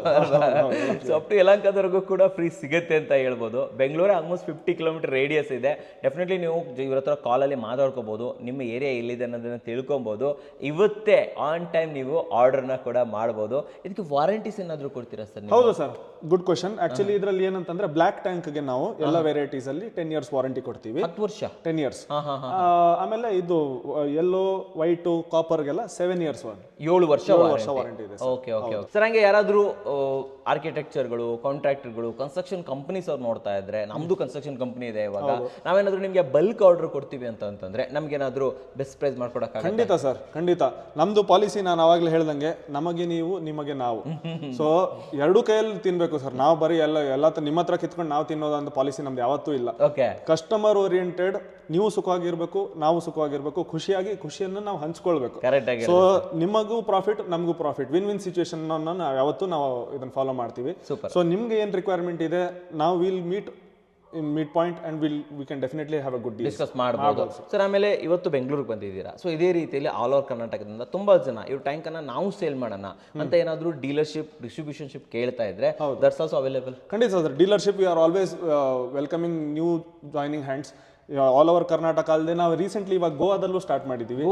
ಸೊ ಅಪ್ ಟು ಯಲಹಂಕದವರೆಗೂ ಕೂಡ ಫ್ರೀ ಸಿಗುತ್ತೆ ಅಂತ ಹೇಳ್ಬೋದು. ಬೆಂಗಳೂರು ಆಲ್ಮೋಸ್ಟ್ 50 ಕಿಲೋಮೀಟರ್ ರೇಡಿಯಸ್ ಇದೆ. ಡೆಫಿನೆಟ್ಲಿ ನೀವು ಇವ್ರ ಹತ್ರ ಕಾಲಲ್ಲಿ ಮಾತಾಡ್ಕೋಬಹುದು, ನಿಮ್ಮ ಏರಿಯಾ ಎಲ್ಲಿದೆ ಅನ್ನೋದನ್ನ ತಿಳ್ಕೊಬಹುದು. ಇವತ್ತೇ ಆನ್ ಟೈಮ್ ನೀವು ಆರ್ಡರ್ನ ಕೂಡ ಮಾಡ್ಬೋದು. ಇದಕ್ಕೆ ವಾರಂಟೀಸ್ ಏನಾದರೂ ಕೊಡ್ತೀರಾ ಸರ್? ಹೌದು ಸರ್, ಗುಡ್ ಕ್ವಶನ್. ಆಕ್ಚುಲಿ ಇದರಲ್ಲಿ ಏನಂತಂದ್ರೆ ಬ್ಲಾಕ್ ಟ್ಯಾಂಕ್ಗೆ ನಾವು ಎಲ್ಲ ವೆರೈಟೀಸ್ ಅಲ್ಲಿ 10 years ವಾರಂಟಿ ಕೊಡ್ತೀವಿ. 10 ವರ್ಷ 10 years. ಆಮೇಲೆ ಇದು ಎಲ್ಲೋ ವೈಟ್ ಕಾಪರ್ಗೆಲ್ಲ 7 years 7 ವರ್ಷ ವಾರಂಟಿ ಇದೆ. Okay okay sir. ಹಂಗೆ ಯಾರಾದರೂ ಆರ್ಕಿಟೆಕ್ಚರ್ಗಳು, ಕಾಂಟ್ರಾಕ್ಟರ್ಗಳು, ಕನ್ಸ್ಟ್ರಕ್ಷನ್ ಕಂಪನೀಸ್ ಅವ್ರು ನೋಡ್ತಾ ಇದ್ರೆ, ನಮ್ದು ಕನ್ಸ್ಟ್ರಕ್ಷನ್ ಕಂಪನಿ ಇದೆ, ಇವಾಗ ನಾವೇನಾದ್ರೂ ನಿಮಗೆ ಬಲ್ಕ್ ಆರ್ಡರ್ ಕೊಡ್ತೀವಿ ಅಂತಂದ್ರೆ ನಮ್ಗೇನಾದ್ರೂ ಬೆಸ್ಟ್ ಪ್ರೈಸ್ ಮಾಡ್ಕೊಡಕ್ಕೆ? ಖಂಡಿತ ಸರ್, ಖಂಡಿತ. ನಮ್ದು ಪಾಲಿಸಿ ನಾನು ಅವಾಗಲೇ ಹೇಳ್ದಂಗೆ ನಮಗೆ ನೀವು ನಿಮಗೆ ನಾವು. ಸೊ ಎರಡೂ ಕೈಯಲ್ಲಿ ತಿನ್ಬೇಕು ಸರ್. ನಾವು ಬರೀ ಎಲ್ಲ ನಿಮ್ಮ ಹತ್ರ ಕಿತ್ಕೊಂಡು ನಾವು ತಿನ್ನೋದಂತ ಪಾಲಿಸಿ ನಮ್ದು ಯಾವತ್ತೂ ಇಲ್ಲ. ಕಸ್ಟಮರ್ ಓರಿಯೆಂಟೆಡ್, ನೀವು ಸುಖವಾಗಿರ್ಬೇಕು, ನಾವು ಸುಖವಾಗಿರ್ಬೇಕು, ಖುಷಿಯನ್ನು ನಾವು ಹಂಚ್ಕೊಳ್ಬೇಕು. ಸೊ ನಿಮಗೂ ಪ್ರಾಫಿಟ್, ನಮಗೂ ಪ್ರಾಫಿಟ್, ವಿನ್ ವಿನ್ ಸಿಚುವೇಶನ್ ಯಾವತ್ತೂ ನಾವು ಇದನ್ನ ಫಾಲೋ ಮಾಡ್ತೀವಿ. ಸೊ ನಿಮ್ಗೆ ಏನ್ ರಿಕ್ವೈರ್ಮೆಂಟ್ ಇದೆ, ನಾವು will meet in mid point and we can definitely have a good deal discuss ಮಾಡಬಹುದು. ಸರ್ ಆಮೇಲೆ ಇವತ್ತು ಬೆಂಗಳೂರಿಗೆ ಬಂದಿದ್ದೀರಾ. ಸೊ ಇದೇ ರೀತಿಯಲ್ಲಿ ಆಲ್ ಓವರ್ ಕರ್ನಾಟಕದಿಂದ ತುಂಬಾ ಜನ ಇವ್ರ ಟ್ಯಾಂಕ್ ಅನ್ನ ನಾವು ಸೇಲ್ ಮಾಡೋಣ ಅಂತ ಏನಾದರೂ ಡೀಲರ್ಶಿಪ್, ಡಿಸ್ಟ್ರಿಬ್ಯೂಷನ್ಶಿಪ್ ಕೇಳ್ತಾ ಇದ್ರೆ ದಟ್ಸ್ ಆಲ್ಸೋ ಅವೈಲೇಬಲ್? ಖಂಡಿತ sir, dealership we are always welcoming new joining hands all over Karnataka. ಅಲ್ಲದೆ ನಾವು ರೀಸೆಂಟ್ಲಿ ಇವಾಗ ಗೋವಾದಲ್ಲೂ ಸ್ಟಾರ್ಟ್ ಮಾಡಿದ್ದೀವಿ,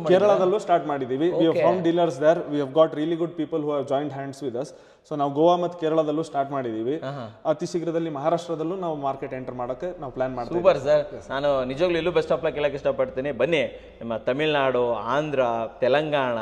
ಕೇರಳದಲ್ಲೂ ಸ್ಟಾರ್ಟ್ ಮಾಡಿದ್ದೀವಿ. We have found dealers there. We have got really good people who have joined hands with us. So ನಾವು ಗೋವಾ ಮತ್ತು ಕೇರಳದಲ್ಲೂ ಸ್ಟಾರ್ಟ್ ಮಾಡಿದ್ದೀವಿ. ಅತಿ ಶೀಘ್ರದಲ್ಲಿ ಮಹಾರಾಷ್ಟ್ರದಲ್ಲೂ ನಾವು ಮಾರ್ಕೆಟ್ ಎಂಟರ್ ಮಾಡೋಕ್ಕೆ ನಾವು ಪ್ಲಾನ್ ಮಾಡ್ತೀವಿ. Super sir. ನಾನು ನಿಜವಾಗ್ಲೂ ಇಲ್ಲೂ ಬೆಸ್ಟ್ ಆಫ್ ಲಕ್ ಹೇಳಕ್ಕೆ ಇಷ್ಟಪಡ್ತೀನಿ. ಬನ್ನಿ, ನಿಮ್ಮ ತಮಿಳ್ನಾಡು, ಆಂಧ್ರ, ತೆಲಂಗಾಣ,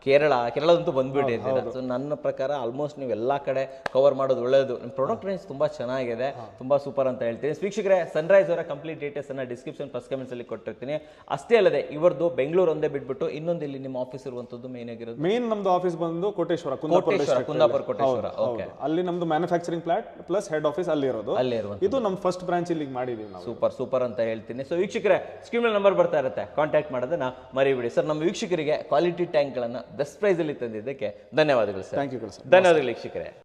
ಕೇರಳದಂತೂ ಬಂದ್ಬಿಟ್ಟಿದ್ದೀರಾ. ಸೊ ನನ್ನ ಪ್ರಕಾರ ಆಲ್ಮೋಸ್ಟ್ ನೀವು ಎಲ್ಲ ಕಡೆ ಕವರ್ ಮಾಡೋದು ಒಳ್ಳೆಯದು. ನಿಮ್ಮ ಪ್ರಾಡಕ್ಟ್ ರೇಂಜ್ ತುಂಬ ಚೆನ್ನಾಗಿದೆ, ತುಂಬ ಸೂಪರ್ ಅಂತ ಹೇಳ್ತೀನಿ. ವೀಕ್ಷಕರೇ, ಸನ್ರೈಸ್ ಅವರ ಕಂಪ್ಲೀಟ್ ಡೀಟೇಲ್ಸ್ ಅನ್ನ ಡಿಸ್ಕ್ರಿಪ್ಷನ್ ಫಸ್ಟ್ ಕಮೆಂಟ್ಸ್ ಅಲ್ಲಿ ಕೊಟ್ಟಿರ್ತೀನಿ. ಅಷ್ಟೇ ಅಲ್ಲದೆ ಇವ್ರದ್ದು ಬೆಂಗಳೂರು ಒಂದೇ ಬಿಟ್ಬಿಟ್ಟು ಇನ್ನೊಂದು ಇಲ್ಲಿ ನಿಮ್ಮ ಆಫೀಸ್ ಇರುವಂತದ್ದು ಮೇನ್ ಆಗಿರೋದು? ಮೇನ್ ನಮ್ದು ಆಫೀಸ್ ಬಂದು ಕೋಟೇಶ್ವರ, ಕೋಟೇಶ್ವರ. ಓಕೆ, ಅಲ್ಲಿ ನಮ್ದು manufacturing plant plus head office ಅಲ್ಲಿ ಇರೋದು. ಇದು ನಮ್ಮ ಫಸ್ಟ್ ಬ್ರಾಂಚ್ ಇಲ್ಲಿ ಮಾಡಿದೀವಿ ನಾವು. ಸೂಪರ್ ಅಂತ ಹೇಳ್ತೀನಿ. ಸೊ ವೀಕ್ಷಕರೇ, ಸ್ಕ್ರೀನ್ ಮೇಲೆ ನಂಬರ್ ಬರ್ತಾ ಇರುತ್ತೆ, ಕಾಂಟ್ಯಾಕ್ಟ್ ಮಾಡೋದನ್ನ ಮರಿಬೇಡಿ. ಸರ್, ನಮ್ಮ ವೀಕ್ಷಕರಿಗೆ ಕ್ವಾಲಿಟಿ ಟ್ಯಾಂಕ್ಗಳನ್ನ ಬೆಸ್ಟ್ ಪ್ರೈಸ್ ಅಲ್ಲಿ ತಂದಿದ್ದಕ್ಕೆ ಧನ್ಯವಾದಗಳು ಸರ್. Thank you sir. ಧನ್ಯವಾದಗಳು ವೀಕ್ಷಕರೇ.